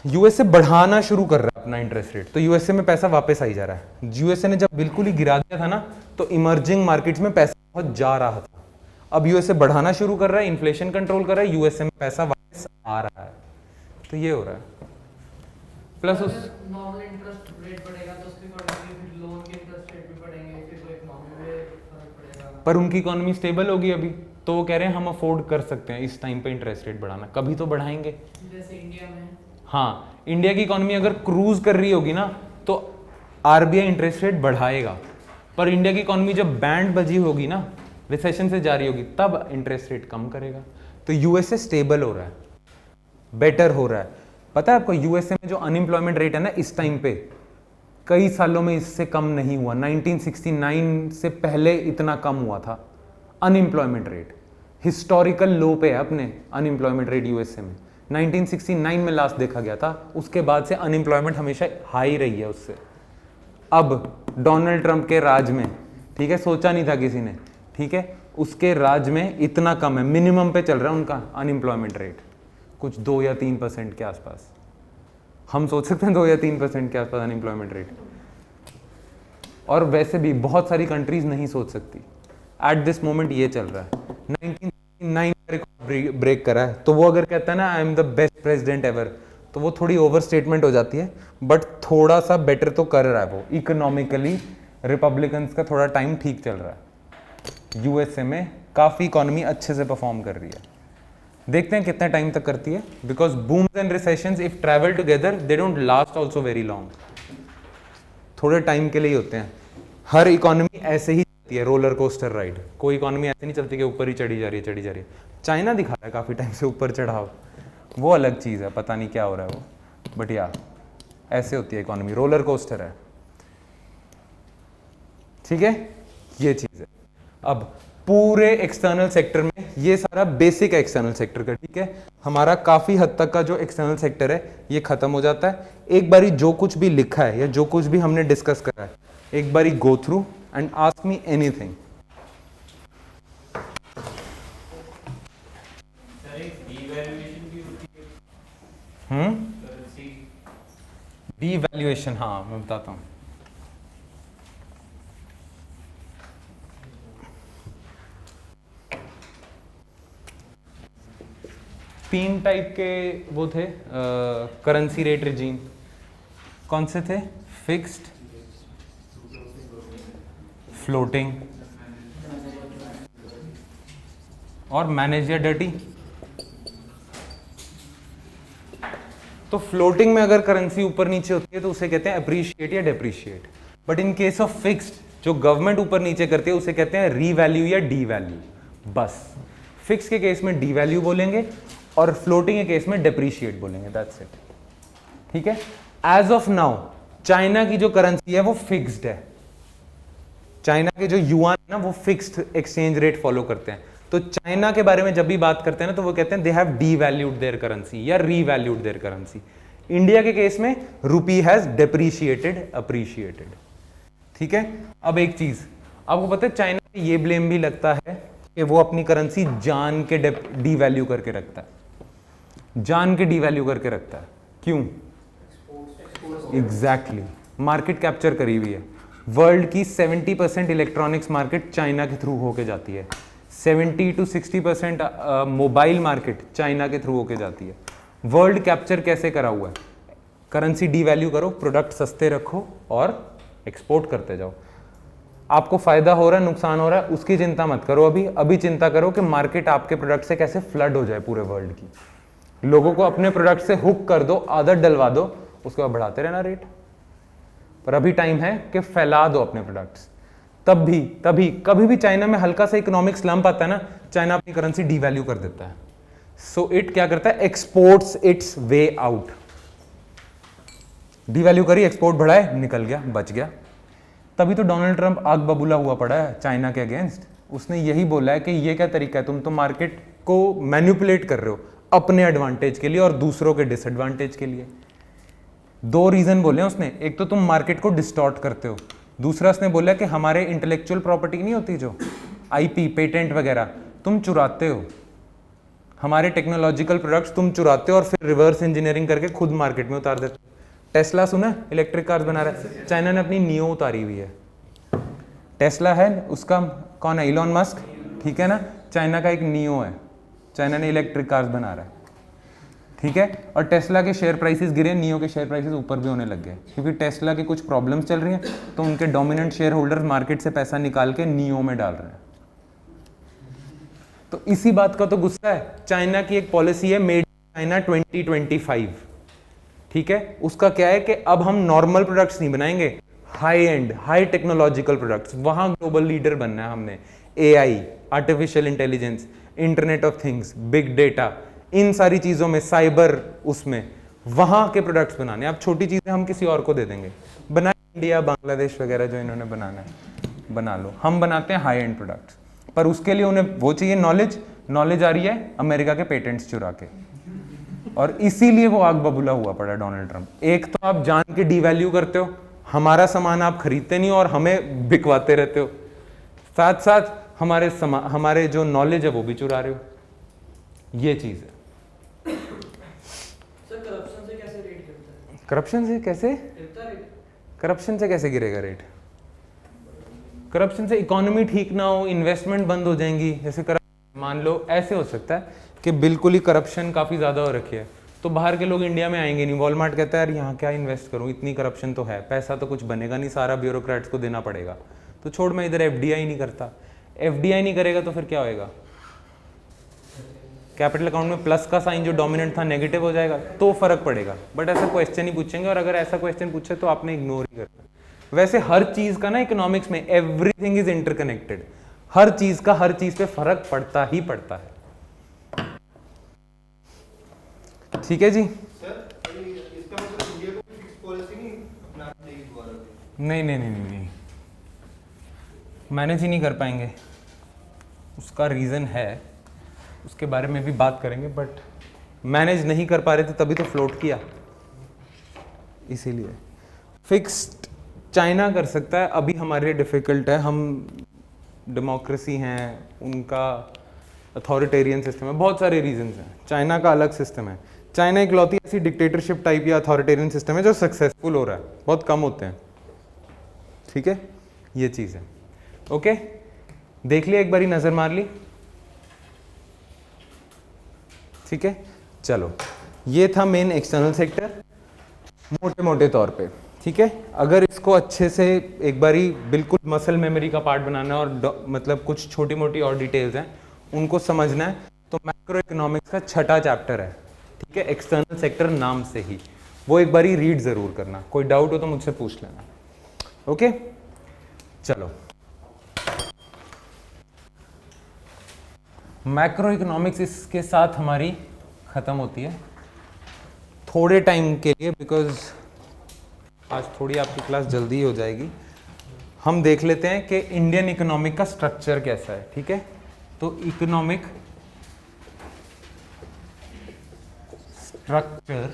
यूएसए बढ़ाना शुरू कर रहा है अपना इंटरेस्ट रेट, तो यूएसए में पैसा वापस आई जा रहा है। यूएसए ने जब बिल्कुल ही गिरा दिया था ना, तो इमर्जिंग मार्केट्स में पैसा बहुत जा रहा था, अब यूएसए बढ़ाना शुरू कर रहा है, इन्फ्लेशन कंट्रोल कर रहा है, यूएसए में पैसा वापस आ रहा है, तो ये हो रहा है। प्लस उस नॉर्मल इंटरेस्ट रेट बढ़ेगा तो उसके अकॉर्डिंगली फिर लोन के इंटरेस्ट रेट भी बढ़ेंगे, फिर तो इकोनॉमी में फर्क पड़ेगा। पर उनकी इकोनॉमी स्टेबल होगी अभी, तो वो कह रहे हैं हम अफोर्ड कर सकते हैं इस टाइम पे इंटरेस्ट रेट बढ़ाना, कभी तो बढ़ाएंगे। जैसे इंडिया में। हाँ, इंडिया की इकोनॉमी अगर क्रूज कर रही होगी ना, तो आरबीआई इंटरेस्ट रेट बढ़ाएगा, पर इंडिया की इकोनॉमी जब बैंड बजी होगी ना, रिसेशन से जा रही होगी, तब इंटरेस्ट रेट कम करेगा। तो यूएसए स्टेबल हो रहा है, बेटर हो रहा है। पता है आपको यूएसए में जो अनएम्प्लॉयमेंट रेट है ना इस टाइम पे, कई सालों में इससे कम नहीं हुआ, 1969 से पहले इतना कम हुआ था अनएम्प्लॉयमेंट रेट, हिस्टोरिकल लो पे है अपने अनएम्प्लॉयमेंट रेट यूएसए में, 1969 में लास्ट देखा गया था, उसके बाद से अनएम्प्लॉयमेंट हमेशा हाई रही है उससे। अब डोनाल्ड ट्रंप के राज में, ठीक है, सोचा नहीं था किसी ने, ठीक है, उसके राज में इतना कम है, मिनिमम पे चल रहा है उनका अनएम्प्लॉयमेंट रेट, कुछ 2 या 3% के आसपास। हम सोच सकते हैं 2 या 3% के आसपास अनएम्प्लॉयमेंट रेट, और वैसे भी बहुत सारी कंट्रीज नहीं सोच सकती। एट दिस मोमेंट ये चल रहा है, 1969 का रिकॉर्ड ब्रेक करा है, तो वो अगर कहता है ना I am the best president ever, तो वो थोड़ी ओवर स्टेटमेंट हो जाती है, बट थोड़ा सा बेटर तो कर रहा है वो इकोनॉमिकली। रिपब्लिकन्स का थोड़ा टाइम ठीक चल रहा है, यूएसए में काफ़ी इकोनॉमी अच्छे से परफॉर्म कर रही है। देखते हैं कितने टाइम तक करती है, because बूम्स and recessions if travel together they don't last also very long, थोड़े टाइम के लिए ही होते हैं। हर इकोनॉमी ऐसे ही चलती है, रोलर कोस्टर राइड। कोई इकोनॉमी ऐसे नहीं चलती कि ऊपर ही चढ़ी जा रही है, चढ़ी जा रही है। चाइना दिखा रहा है काफ़ी टाइम से ऊपर चढ़ाव, वो अलग चीज़ है, पता नहीं क्या हो रहा है वो, बट या ऐसे होती है इकोनॉमी, रोलर कोस्टर है। ठीक है, ये चीज़ है। अब पूरे एक्सटर्नल सेक्टर में ये सारा बेसिक है एक्सटर्नल सेक्टर का, ठीक है। हमारा काफ़ी हद तक का जो एक्सटर्नल सेक्टर है ये खत्म हो जाता है। एक बारी जो कुछ भी लिखा है या जो कुछ भी हमने डिस्कस करा है, एक बारी go through and ask me anything. Devaluation, हाँ मैं बताता हूँ। तीन टाइप के वो थे करेंसी रेट रिजीम। कौन से थे? फिक्स्ड, फ्लोटिंग और मैनेज या डर्टी। तो फ्लोटिंग में अगर करेंसी ऊपर नीचे होती है तो उसे कहते हैं अप्रिशिएट या depreciate. But in case of fixed, जो गवर्नमेंट ऊपर नीचे करती है उसे कहते हैं रीवैल्यू या डीवैल्यू। बस फिक्स के केस में डीवैल्यू बोलेंगे और फ्लोटिंग के केस में डेप्रिशिएट बोलेंगे, दैट्स इट। ठीक है, एज ऑफ नाउ चाइना की जो करेंसी है वो फिक्स्ड है। चाइना के जो युआन है ना वो फिक्स्ड एक्सचेंज रेट फॉलो करते हैं। तो चाइना के बारे में जब भी बात करते हैं ना तो वो कहते हैं दे हैव डीवैल्यूड देयर करेंसी या रीवैल्यूड देयर करेंसी। इंडिया के केस में रुपी हैज डेप्रिशिएटेड, अप्रिशिएटेड। ठीक है, अब एक चीज आपको पता है, चाइना में ये ब्लेम भी लगता है कि वो अपनी करेंसी जान के डीवैल्यू करके रखता है, जान के डीवैल्यू करके रखता है। क्यों? एग्जैक्टली, मार्केट कैप्चर करी हुई है। वर्ल्ड की 70% इलेक्ट्रॉनिक्स मार्केट चाइना के थ्रू होके जाती है, 70 to 60% मोबाइल मार्केट चाइना के थ्रू होके जाती है। वर्ल्ड कैप्चर कैसे करा हुआ है? करेंसी डीवैल्यू करो, प्रोडक्ट सस्ते रखो और एक्सपोर्ट करते जाओ। आपको फायदा हो रहा है, नुकसान हो रहा है, उसकी चिंता मत करो अभी चिंता करो कि मार्केट आपके प्रोडक्ट से कैसे फ्लड हो जाए पूरे वर्ल्ड की। लोगों को अपने प्रोडक्ट से हुक कर दो, आदत डलवा दो, उसके बाद बढ़ाते रहना रेट। पर अभी टाइम है कि फैला दो अपने प्रोडक्ट्स। तभी कभी भी चाइना में हल्का सा इकोनॉमिक स्लम्प आता है ना, चाइना अपनी करेंसी डीवैल्यू कर देता है। सो इट क्या करता है? Exports it's way out. Devalue करी, एक्सपोर्ट बढ़ाए, निकल गया, बच गया। तभी तो डोनाल्ड ट्रंप आग बबूला हुआ पड़ा है चाइना के अगेंस्ट। उसने यही बोला है कि ये क्या तरीका है, तुम तो मार्केट को मैनिपुलेट कर रहे हो अपने एडवांटेज के लिए और दूसरों के डिसएडवांटेज के लिए। दो रीजन बोले उसने, एक तो तुम मार्केट को डिस्टॉर्ट करते हो, दूसरा उसने बोला कि हमारे इंटेलेक्चुअल प्रॉपर्टी नहीं होती जो आईपी, पेटेंट वगैरह, तुम चुराते हो, हमारे टेक्नोलॉजिकल प्रोडक्ट्स तुम चुराते हो और फिर रिवर्स इंजीनियरिंग करके खुद मार्केट में उतार देते हो। टेस्ला सुना, इलेक्ट्रिक कार्स बना रहा है, चाइना ने अपनी नियो उतारी हुई है। टेस्ला है, उसका कौन है? इलॉन मस्क, ठीक है ना, चाइना का एक नियो है, चाइना ने इलेक्ट्रिक कार्स बना रहा है, ठीक है। और टेस्ला के शेयर प्राइसेस गिरे, नियो के शेयर प्राइसेस ऊपर भी होने लग गए, क्योंकि टेस्ला की कुछ प्रॉब्लम्स चल रही हैं, तो उनके डोमिनेंट शेयर होल्डर्स मार्केट से पैसा निकाल के नियो में डाल रहे हैं। तो इसी बात का तो गुस्सा है। चाइना की एक पॉलिसी है मेड चाइना 2025, ठीक है। उसका क्या है कि अब हम नॉर्मल प्रोडक्ट्स नहीं बनाएंगे, high end, high technological products. वहां ग्लोबल लीडर बनना है हमने। AI, artificial intelligence, internet of things, big data, इन सारी चीजों में, साइबर, उसमें वहां के प्रोडक्ट्स बनाने। अब छोटी चीजें हम किसी और को दे देंगे, बना इंडिया, बांग्लादेश वगैरह जो इन्होंने बनाना है बना लो। हम बनाते हैं हाई एंड प्रोडक्ट्स, पर उसके लिए उन्हें वो चाहिए नॉलेज आ रही है अमेरिका के पेटेंट्स चुरा के, और इसीलिए वो आग बबूला हुआ पड़ा डोनाल्ड ट्रंप। एक तो आप जान के डीवैल्यू करते हो, हमारा सामान आप खरीदते नहीं और हमें बिकवाते रहते हो, साथ साथ हमारे जो नॉलेज है वो भी चुरा रहे हो। ये चीज है। सर करप्शन से कैसे रेट गिरता है? करप्शन से कैसे? करप्शन से कैसे गिरेगा रेट? करप्शन से इकोनॉमी ठीक ना हो, इन्वेस्टमेंट बंद हो जाएंगी। जैसे मान लो ऐसे हो सकता है कि बिल्कुल ही करप्शन काफी ज्यादा हो रखी है, तो बाहर के लोग इंडिया में आएंगे नहीं। वॉलमार्ट कहता है यार यहाँ क्या इन्वेस्ट करूँ, इतनी करप्शन तो है, पैसा तो कुछ बनेगा नहीं, सारा ब्यूरोक्रेट्स को देना पड़ेगा, तो छोड़ मैं इधर एफडीआई नहीं करता। एफडीआई नहीं करेगा तो फिर क्या होएगा, कैपिटल अकाउंट में प्लस का साइन जो डोमिनेंट था नेगेटिव हो जाएगा, तो फर्क पड़ेगा। बट ऐसा क्वेश्चन ही पूछेंगे, और अगर ऐसा क्वेश्चन पूछे तो आपने इग्नोर ही करना। वैसे हर चीज का ना इकोनॉमिक्स में एवरीथिंग इज इंटरकनेक्टेड, हर चीज का हर चीज पे फर्क पड़ता ही पड़ता है। ठीक है जी। सर इसका मतलब इंडिया को फिक्स पॉलिसी नहीं अपनानी चाहिए दोबारा से? नहीं नहीं नहीं नहीं नहीं, मैनेज ही नहीं कर पाएंगे। उसका रीज़न है, उसके बारे में भी बात करेंगे, बट मैनेज नहीं कर पा रहे थे तभी तो फ्लोट किया, इसीलिए। फिक्स्ड चाइना कर सकता है, अभी हमारे लिए डिफ़िकल्ट है, हम डेमोक्रेसी हैं, उनका अथॉरिटेरियन सिस्टम है, बहुत सारे रीजंस हैं। चाइना का अलग सिस्टम है। चाइना इकलौती ऐसी डिक्टेटरशिप टाइप या अथॉरिटेरियन सिस्टम है जो सक्सेसफुल हो रहा है, बहुत कम होते हैं। ठीक है, ये चीज़ है। ओके, देख लिया, एक बारी नज़र मार ली। ठीक है, चलो, ये था मेन एक्सटर्नल सेक्टर मोटे मोटे तौर पे। ठीक है, अगर इसको अच्छे से एक बारी बिल्कुल मसल मेमोरी का पार्ट बनाना है, और मतलब कुछ छोटी मोटी और डिटेल्स हैं उनको समझना है, तो मैक्रो इकोनॉमिक्स का छठा चैप्टर है। ठीक है, एक्सटर्नल सेक्टर नाम से ही, वो एक बारी रीड जरूर करना। कोई डाउट हो तो मुझसे पूछ लेना। ओके, चलो, मैक्रो इकोनॉमिक्स इसके साथ हमारी खत्म होती है थोड़े टाइम के लिए, बिकॉज आज थोड़ी आपकी क्लास जल्दी हो जाएगी। हम देख लेते हैं कि इंडियन इकोनॉमिक का स्ट्रक्चर कैसा है। ठीक है, तो इकोनॉमिक स्ट्रक्चर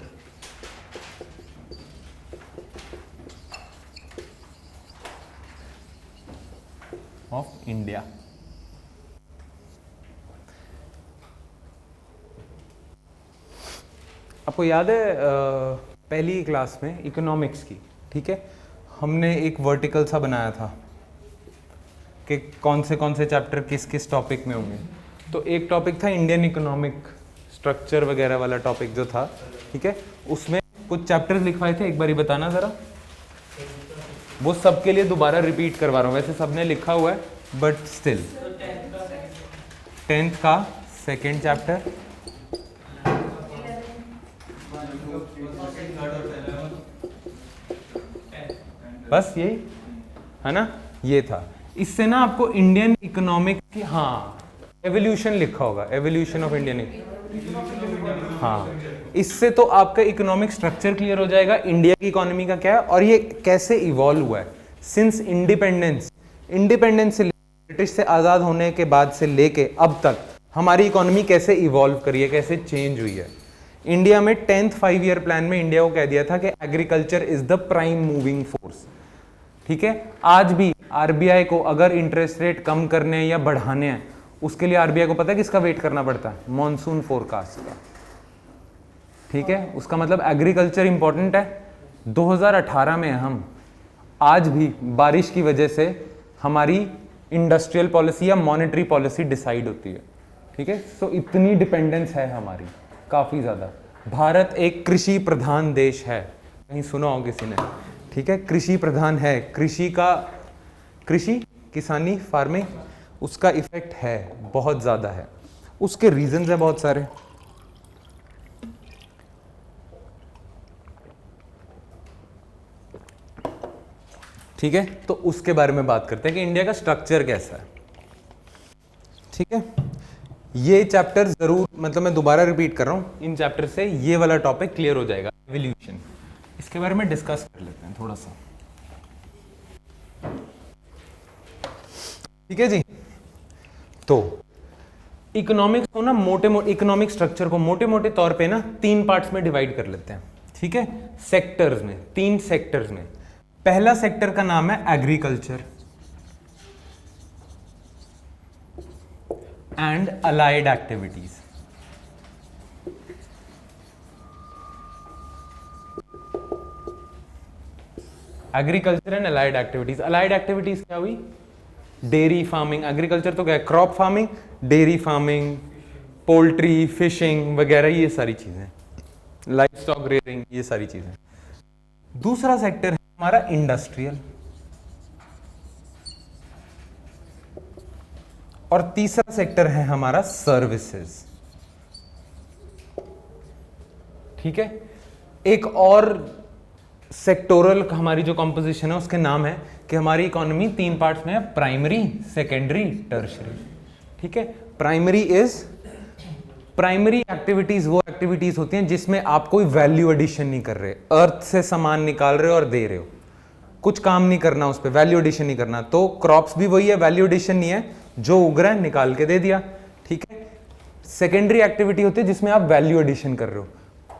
ऑफ इंडिया। आपको याद है पहली क्लास में इकोनॉमिक्स की, ठीक है, हमने एक वर्टिकल सा बनाया था कि कौन से चैप्टर किस किस टॉपिक में होंगे। तो एक टॉपिक था इंडियन इकोनॉमिक स्ट्रक्चर वगैरह वाला टॉपिक जो था। ठीक है, उसमें कुछ चैप्टर्स लिखवाए थे, एक बारी बताना ज़रा। वो सबके लिए दोबारा रिपीट करवा रहा हूँ, वैसे सबने लिखा हुआ है बट स्टिल। 10th का सेकेंड चैप्टर, बस यही है ना, ये था। इससे ना आपको इंडियन इकोनॉमिक की, हाँ, एवोल्यूशन लिखा होगा, एवोल्यूशन ऑफ इंडियन, हाँ, इससे तो आपका इकोनॉमिक स्ट्रक्चर क्लियर हो जाएगा, इंडिया की इकोनॉमी का क्या है और ये कैसे इवॉल्व हुआ है सिंस इंडिपेंडेंस से, ब्रिटिश से आज़ाद होने के बाद से लेके अब तक हमारी इकोनॉमी कैसे इवॉल्व करी है, कैसे चेंज हुई है। इंडिया में 10th 5 ईयर प्लान में इंडिया को कह दिया था कि agriculture is the prime moving force. ठीक है, आज भी आरबीआई को अगर इंटरेस्ट रेट कम करने या बढ़ाने हैं, उसके लिए आरबीआई को पता है किसका वेट करना पड़ता है, मॉनसून फोरकास्ट का। ठीक है, उसका मतलब एग्रीकल्चर इंपॉर्टेंट है। 2018 में हम आज भी बारिश की वजह से हमारी इंडस्ट्रियल पॉलिसी या मॉनेटरी पॉलिसी डिसाइड होती है। ठीक है, सो इतनी डिपेंडेंस है हमारी, काफ़ी ज़्यादा। भारत एक कृषि प्रधान देश है, कहीं सुना हो किसी ने? ठीक है, कृषि प्रधान है, कृषि किसानी फार्मिंग, उसका इफेक्ट है, बहुत ज़्यादा है। उसके रीजंस है बहुत सारे। ठीक है, तो उसके बारे में बात करते हैं कि इंडिया का स्ट्रक्चर कैसा है। ठीक है, ये चैप्टर जरूर, मतलब मैं दोबारा रिपीट कर रहा हूँ, इन चैप्टर से ये वाला टॉपिक क्लियर हो जाएगा, एवोल्यूशन। इसके बारे में डिस्कस कर लेते हैं थोड़ा सा। ठीक है जी, तो इकोनॉमिक्स को ना इकोनॉमिक स्ट्रक्चर को मोटे मोटे तौर पे ना 3 पार्ट्स में डिवाइड कर लेते हैं। ठीक है, सेक्टर्स में, 3 सेक्टर्स में। पहला सेक्टर का नाम है agriculture and allied activities. Agriculture and allied activities. Allied activities क्या हुई? Dairy farming. एग्रीकल्चर तो क्या है? Crop farming, dairy farming, poultry, fishing वगैरह, ये सारी चीजें। लाइफ स्टॉक रेयरिंग, ये सारी चीजें। दूसरा सेक्टर है हमारा इंडस्ट्रियल, और तीसरा सेक्टर है हमारा सर्विसेज। ठीक है, एक और सेक्टोरल हमारी जो कंपोजिशन है उसके नाम है कि हमारी इकोनॉमी 3 पार्ट्स में है, प्राइमरी, सेकेंडरी, टर्शरी। ठीक है, प्राइमरी एक्टिविटीज वो एक्टिविटीज होती हैं जिसमें आप कोई वैल्यू एडिशन नहीं कर रहे, अर्थ से सामान निकाल रहे हो और दे रहे हो, कुछ काम नहीं करना उस पर, वैल्यू एडिशन नहीं करना। तो क्रॉप्स भी वही है, वैल्यू एडिशन नहीं है, जो उग रहा है निकाल के दे दिया। ठीक है, सेकेंडरी एक्टिविटी होती है जिसमें आप वैल्यू एडिशन कर रहे हो,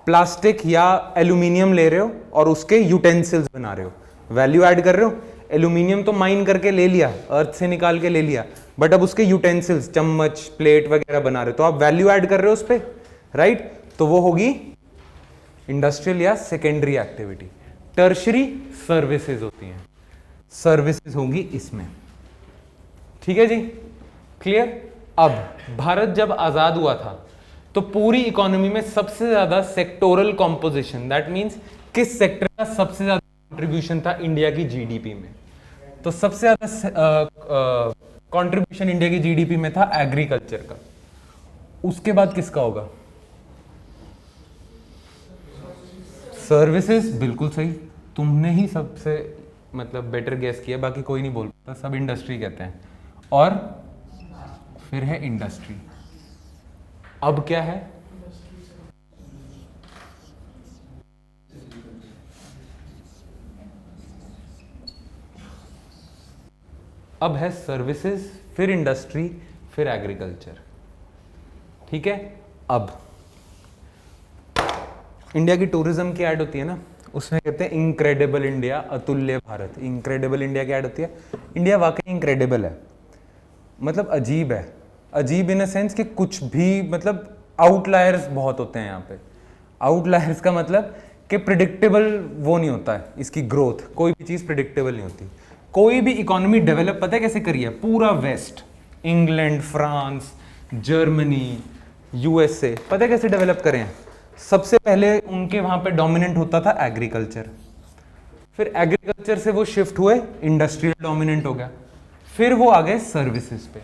प्लास्टिक या एल्यूमिनियम ले रहे हो और उसके यूटेंसिल्स बना रहे हो, वैल्यू ऐड कर रहे हो। एल्यूमिनियम तो माइन करके ले लिया, अर्थ से निकाल के ले लिया, बट अब उसके यूटेंसिल्स, चम्मच, प्लेट वगैरह बना रहे हो, तो आप वैल्यू ऐड कर रहे हो उस पर, राइट। तो वो होगी इंडस्ट्रियल या सेकेंडरी एक्टिविटी। टर्शरी सर्विसेज होती हैं, सर्विसेज होंगी इसमें। ठीक है जी, क्लियर। अब भारत जब आजाद हुआ था तो पूरी इकोनॉमी में सबसे ज्यादा सेक्टोरल कॉम्पोजिशन, दैट मींस किस सेक्टर का सबसे ज्यादा कंट्रीब्यूशन था इंडिया की जीडीपी में, तो सबसे ज्यादा कंट्रीब्यूशन इंडिया की जीडीपी में था एग्रीकल्चर का। उसके बाद किसका होगा? सर्विसेज, बिल्कुल सही, तुमने ही सबसे मतलब बेटर गेस किया, बाकी कोई नहीं बोल पाता, सब इंडस्ट्री कहते हैं। और फिर है इंडस्ट्री। अब क्या है? अब है सर्विसेज, फिर इंडस्ट्री, फिर एग्रीकल्चर। ठीक है, अब इंडिया की टूरिज्म की ऐड होती है ना, उसमें कहते हैं इनक्रेडिबल इंडिया, अतुल्य भारत। इनक्रेडिबल इंडिया की ऐड होती है। इंडिया वाकई इनक्रेडिबल है, मतलब अजीब है, अजीब इन अ सेंस कि कुछ भी, मतलब आउटलायर्स बहुत होते हैं यहाँ पे। आउटलायर्स का मतलब कि प्रिडिक्टेबल वो नहीं होता है, इसकी ग्रोथ, कोई भी चीज़ प्रिडिक्टेबल नहीं होती। कोई भी इकोनॉमी डेवलप पता है कैसे करी है? पूरा west, England, France, Germany, USA, पता है कैसे डेवलप करे हैं? सबसे पहले उनके वहाँ पे डोमिनेंट होता था एग्रीकल्चर, फिर एग्रीकल्चर से वो शिफ्ट हुए, इंडस्ट्रियल डोमिनेंट हो गया, फिर वो आ गए सर्विसेज पे।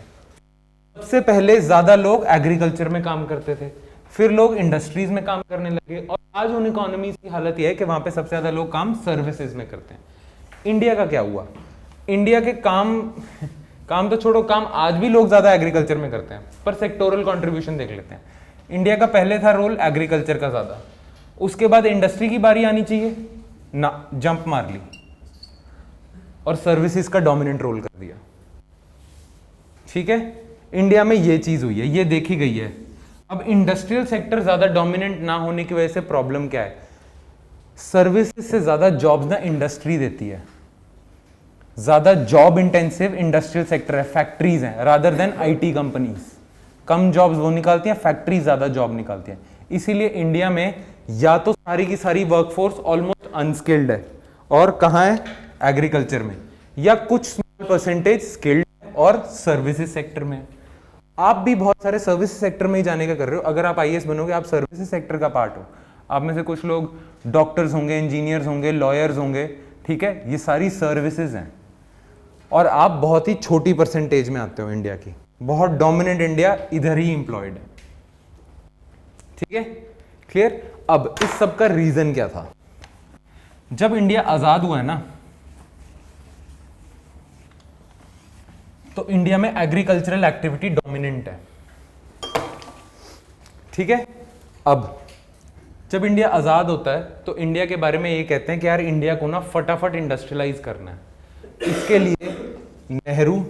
सबसे पहले ज्यादा लोग एग्रीकल्चर में काम करते थे, फिर लोग इंडस्ट्रीज में काम करने लगे, और आज उन इकोनॉमीज की हालत यह है कि वहां पे सबसे ज्यादा लोग काम सर्विसेज में करते हैं। इंडिया का क्या हुआ? इंडिया के काम तो छोड़ो, काम आज भी लोग ज्यादा एग्रीकल्चर में करते हैं, पर सेक्टोरल कंट्रीब्यूशन देख लेते हैं। इंडिया का पहले था रोल एग्रीकल्चर का ज्यादा, उसके बाद इंडस्ट्री की बारी आनी चाहिए ना, जंप मार ली और सर्विसेज का डोमिनेंट रोल कर दिया। ठीक है, इंडिया में ये चीज हुई है, ये देखी गई है। अब इंडस्ट्रियल सेक्टर ज्यादा डोमिनेंट ना होने की वजह से प्रॉब्लम क्या है? सर्विसेज से ज्यादा जॉब्स ना इंडस्ट्री देती है, ज्यादा जॉब इंटेंसिव इंडस्ट्रियल सेक्टर है, फैक्ट्रीज हैं rather than IT companies. Come jobs वो निकालती हैं, फैक्ट्रीज ज्यादा जॉब निकालती हैं। इसीलिए इंडिया में या तो सारी की सारी वर्कफोर्स ऑलमोस्ट अनस्किल्ड है, और कहाँ है? एग्रीकल्चर में, या कुछ स्मॉल परसेंटेज स्किल्ड और सर्विसेज सेक्टर में। आप भी बहुत सारे सर्विसेज सेक्टर में ही जाने का कर रहे हो। अगर आप आईएएस बनोगे, आप सर्विसेज सेक्टर का पार्ट हो। आप में से कुछ लोग डॉक्टर्स होंगे, इंजीनियर्स होंगे, लॉयर्स होंगे, ठीक है, ये सारी सर्विसेज हैं, और आप बहुत ही छोटी परसेंटेज में आते हो इंडिया की, बहुत डोमिनेंट इंडिया इधर ही इंप्लॉयड है। ठीक है, क्लियर। अब इस सब का रीजन क्या था? जब इंडिया आजाद हुआ है ना, तो इंडिया में एग्रीकल्चरल एक्टिविटी डोमिनेंट है। ठीक है, अब जब इंडिया आजाद होता है तो इंडिया के बारे में ये कहते हैं कि यार इंडिया को ना फटाफट इंडस्ट्रियलाइज करना है। इसके लिए नेहरू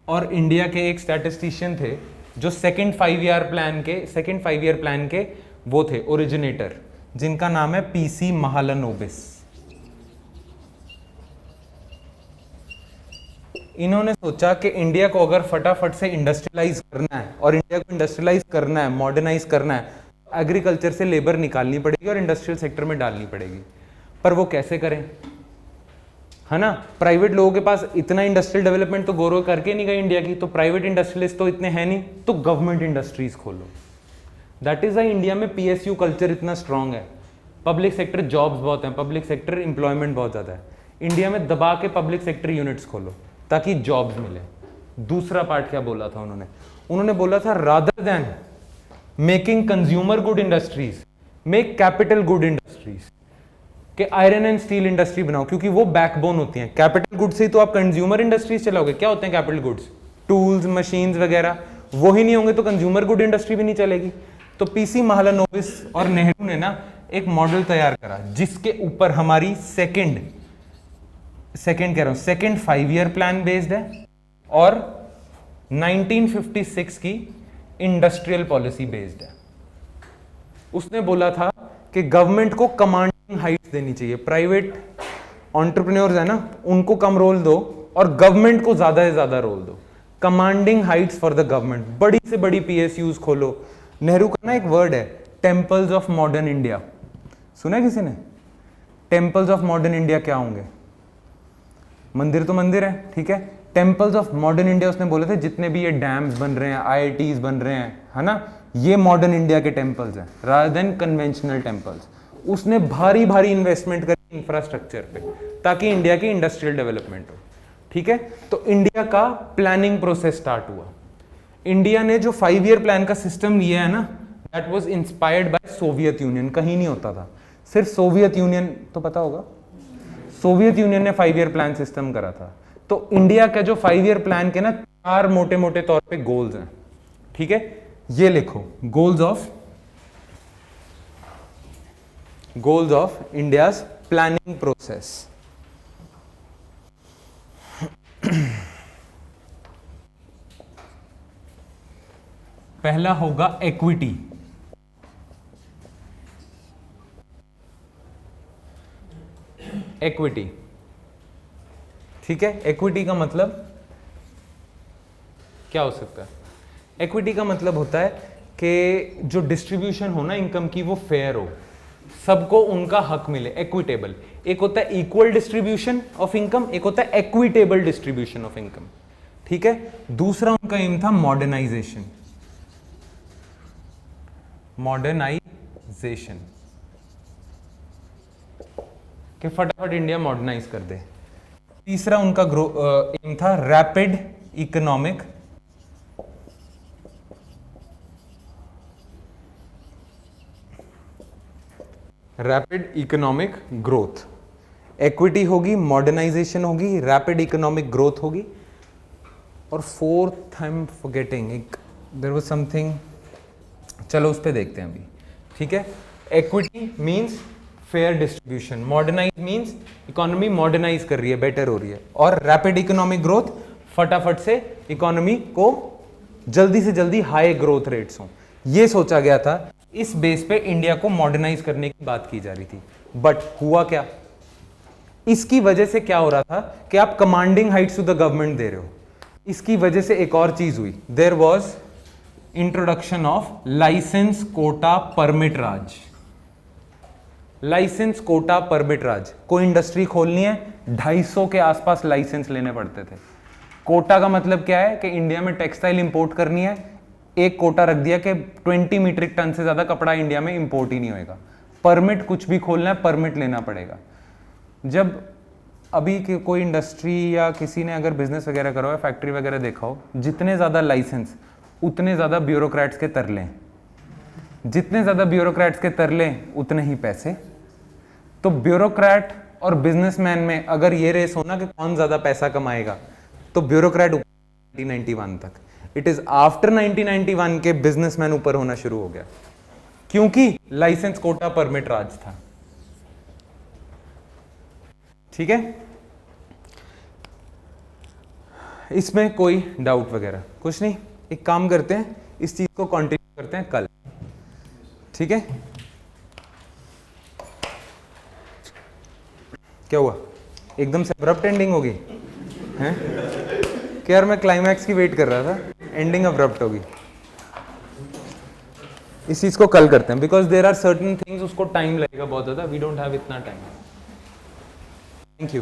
और इंडिया के एक स्टैटिस्टिशियन थे जो सेकेंड 5 ईयर प्लान के वो थे ओरिजिनेटर, जिनका नाम है पीसी महालनोबिस। इन्होंने सोचा कि इंडिया को अगर फटाफट से इंडस्ट्रियलाइज करना है, और इंडिया को इंडस्ट्रियलाइज करना है, मॉडर्नाइज करना है, एग्रीकल्चर से लेबर निकालनी पड़ेगी और इंडस्ट्रियल सेक्टर में डालनी पड़ेगी। पर वो कैसे करें? है ना, प्राइवेट लोगों के पास इतना इंडस्ट्रियल डेवलपमेंट तो गौरव करके नहीं गए इंडिया की, तो प्राइवेट इंडस्ट्रियलिस्ट तो इतने हैं नहीं, तो गवर्नमेंट इंडस्ट्रीज खोलो। दैट इज वाई इंडिया में PSU कल्चर इतना स्ट्रांग है, पब्लिक सेक्टर जॉब्स बहुत हैं, पब्लिक सेक्टर एम्प्लॉयमेंट बहुत ज़्यादा है। इंडिया में दबा के पब्लिक सेक्टर यूनिट्स खोलो ताकि जॉब्स मिले। दूसरा पार्ट क्या बोला था उन्होंने बोला था rather than making consumer good industries, make capital good industries, कि आयरन एंड स्टील इंडस्ट्री बनाओ, क्योंकि वो बैकबोन होती हैं। कैपिटल गुड्स से ही तो आप कंज्यूमर इंडस्ट्रीज चलाओगे। क्या होते हैं कैपिटल गुड्स? टूल्स, मशीन्स वगैरह। वो ही नहीं होंगे तो कंज्यूमर गुड इंडस्ट्री भी नहीं चलेगी। तो PC महालनोबिस और नेहरू ने ना एक मॉडल तैयार करा जिसके ऊपर हमारी सेकंड 5 ईयर प्लान बेस्ड है और 1956 की इंडस्ट्रियल पॉलिसी बेस्ड है। उसने बोला था कि गवर्नमेंट को कमांडिंग हाइट्स देनी चाहिए, प्राइवेट एंटरप्रेन्योर्स है ना उनको कम रोल दो और गवर्नमेंट को ज्यादा से ज्यादा रोल दो। Commanding Heights for the government, बड़ी से बड़ी PSUs खोलो। नेहरू का ना एक वर्ड है टेम्पल्स ऑफ मॉडर्न इंडिया, सुना है किसी ने? टेम्पल्स ऑफ मॉडर्न इंडिया क्या होंगे? मंदिर तो मंदिर है, ठीक है। टेम्पल्स ऑफ मॉडर्न इंडिया उसने बोले थे जितने भी ये डैम्स बन रहे हैं, IITs बन रहे हैं, है ना, ये मॉडर्न इंडिया के टेम्पल्स हैं रादर देन कन्वेंशनल टेम्पल्स। उसने भारी भारी इन्वेस्टमेंट करी इंफ्रास्ट्रक्चर पे ताकि इंडिया की इंडस्ट्रियल डेवलपमेंट हो, ठीक है। तो इंडिया का प्लानिंग प्रोसेस स्टार्ट हुआ। इंडिया ने जो 5 ईयर प्लान का सिस्टम लिया है ना, that was inspired by Soviet union. कहीं नहीं होता था, सिर्फ सोवियत यूनियन, तो पता होगा सोवियत यूनियन ने 5 ईयर प्लान सिस्टम करा था। तो इंडिया का जो 5 ईयर प्लान के ना 4 मोटे मोटे तौर पे गोल्स हैं, ठीक है। ये लिखो, goals of India's planning process. पहला होगा इक्विटी। इक्विटी, ठीक है। इक्विटी का मतलब क्या हो सकता है? इक्विटी का मतलब होता है कि जो डिस्ट्रीब्यूशन हो ना इनकम की वो फेयर हो, सबको उनका हक मिले, इक्विटेबल। एक होता है इक्वल डिस्ट्रीब्यूशन ऑफ इनकम, एक होता है इक्विटेबल डिस्ट्रीब्यूशन ऑफ इनकम, ठीक है। दूसरा उनका एम था मॉडर्नाइजेशन, कि फटाफट इंडिया मॉडर्नाइज कर दे। तीसरा उनका एम था रैपिड इकोनॉमिक ग्रोथ। इक्विटी होगी, मॉडर्नाइजेशन होगी, रैपिड इकोनॉमिक ग्रोथ होगी, और fourth I am forgetting, there was something, चलो उस पर देखते हैं अभी, ठीक है। Equity means fair distribution, modernise means economy modernise कर रही है, बेटर हो रही है, और रैपिड इकोनॉमिक ग्रोथ फटाफट से इकोनॉमी को जल्दी से जल्दी हाई ग्रोथ रेट्स हों। ये सोचा गया था, इस बेस पे इंडिया को मॉडर्नाइज करने की बात की जा रही थी। बट हुआ क्या? इसकी वजह से क्या हो रहा था कि आप commanding heights to the government दे रहे हो, इसकी वजह से एक और चीज हुई, there was introduction of licence quota permit Raj. Licence quota permit Raj, कोई इंडस्ट्री खोलनी है 250 के आसपास लाइसेंस लेने पड़ते थे। कोटा का मतलब क्या है कि इंडिया में टेक्सटाइल इंपोर्ट करनी है, एक कोटा रख दिया कि 20 मीट्रिक टन से ज्यादा कपड़ा इंडिया में इंपोर्ट ही नहीं होएगा। परमिट, कुछ भी खोलना है परमिट लेना पड़ेगा। जब अभी कोई इंडस्ट्री या किसी ने अगर बिजनेस वगैरह करा हो, फैक्ट्री वगैरह देखा हो, जितने ज्यादा लाइसेंस उतने ज्यादा ब्यूरोक्रेट्स के तरले, जितने ज्यादा ब्यूरोक्रेट्स के तरले उतने ही पैसे। तो ब्यूरोक्रेट और बिजनेसमैन में अगर ये रेस होना कि कौन ज्यादा पैसा कमाएगा, तो ब्यूरोक्रेट 1991 तक। इट इज आफ्टर 1991 के बिजनेसमैन ऊपर होना शुरू हो गया, क्योंकि लाइसेंस कोटा परमिट राज था, ठीक है। इसमें कोई डाउट वगैरह कुछ नहीं। एक काम करते हैं, इस चीज को कंटिन्यू करते हैं कल, ठीक है। क्या हुआ, एकदम से अब्रप्ट एंडिंग होगी हैं? कि यार मैं क्लाइमैक्स की वेट कर रहा था, एंडिंग अब्रप्ट होगी। इस चीज को कल करते हैं, because there are certain things, उसको टाइम लगेगा बहुत ज्यादा, वी डोंट हैव इतना टाइम। Thank you.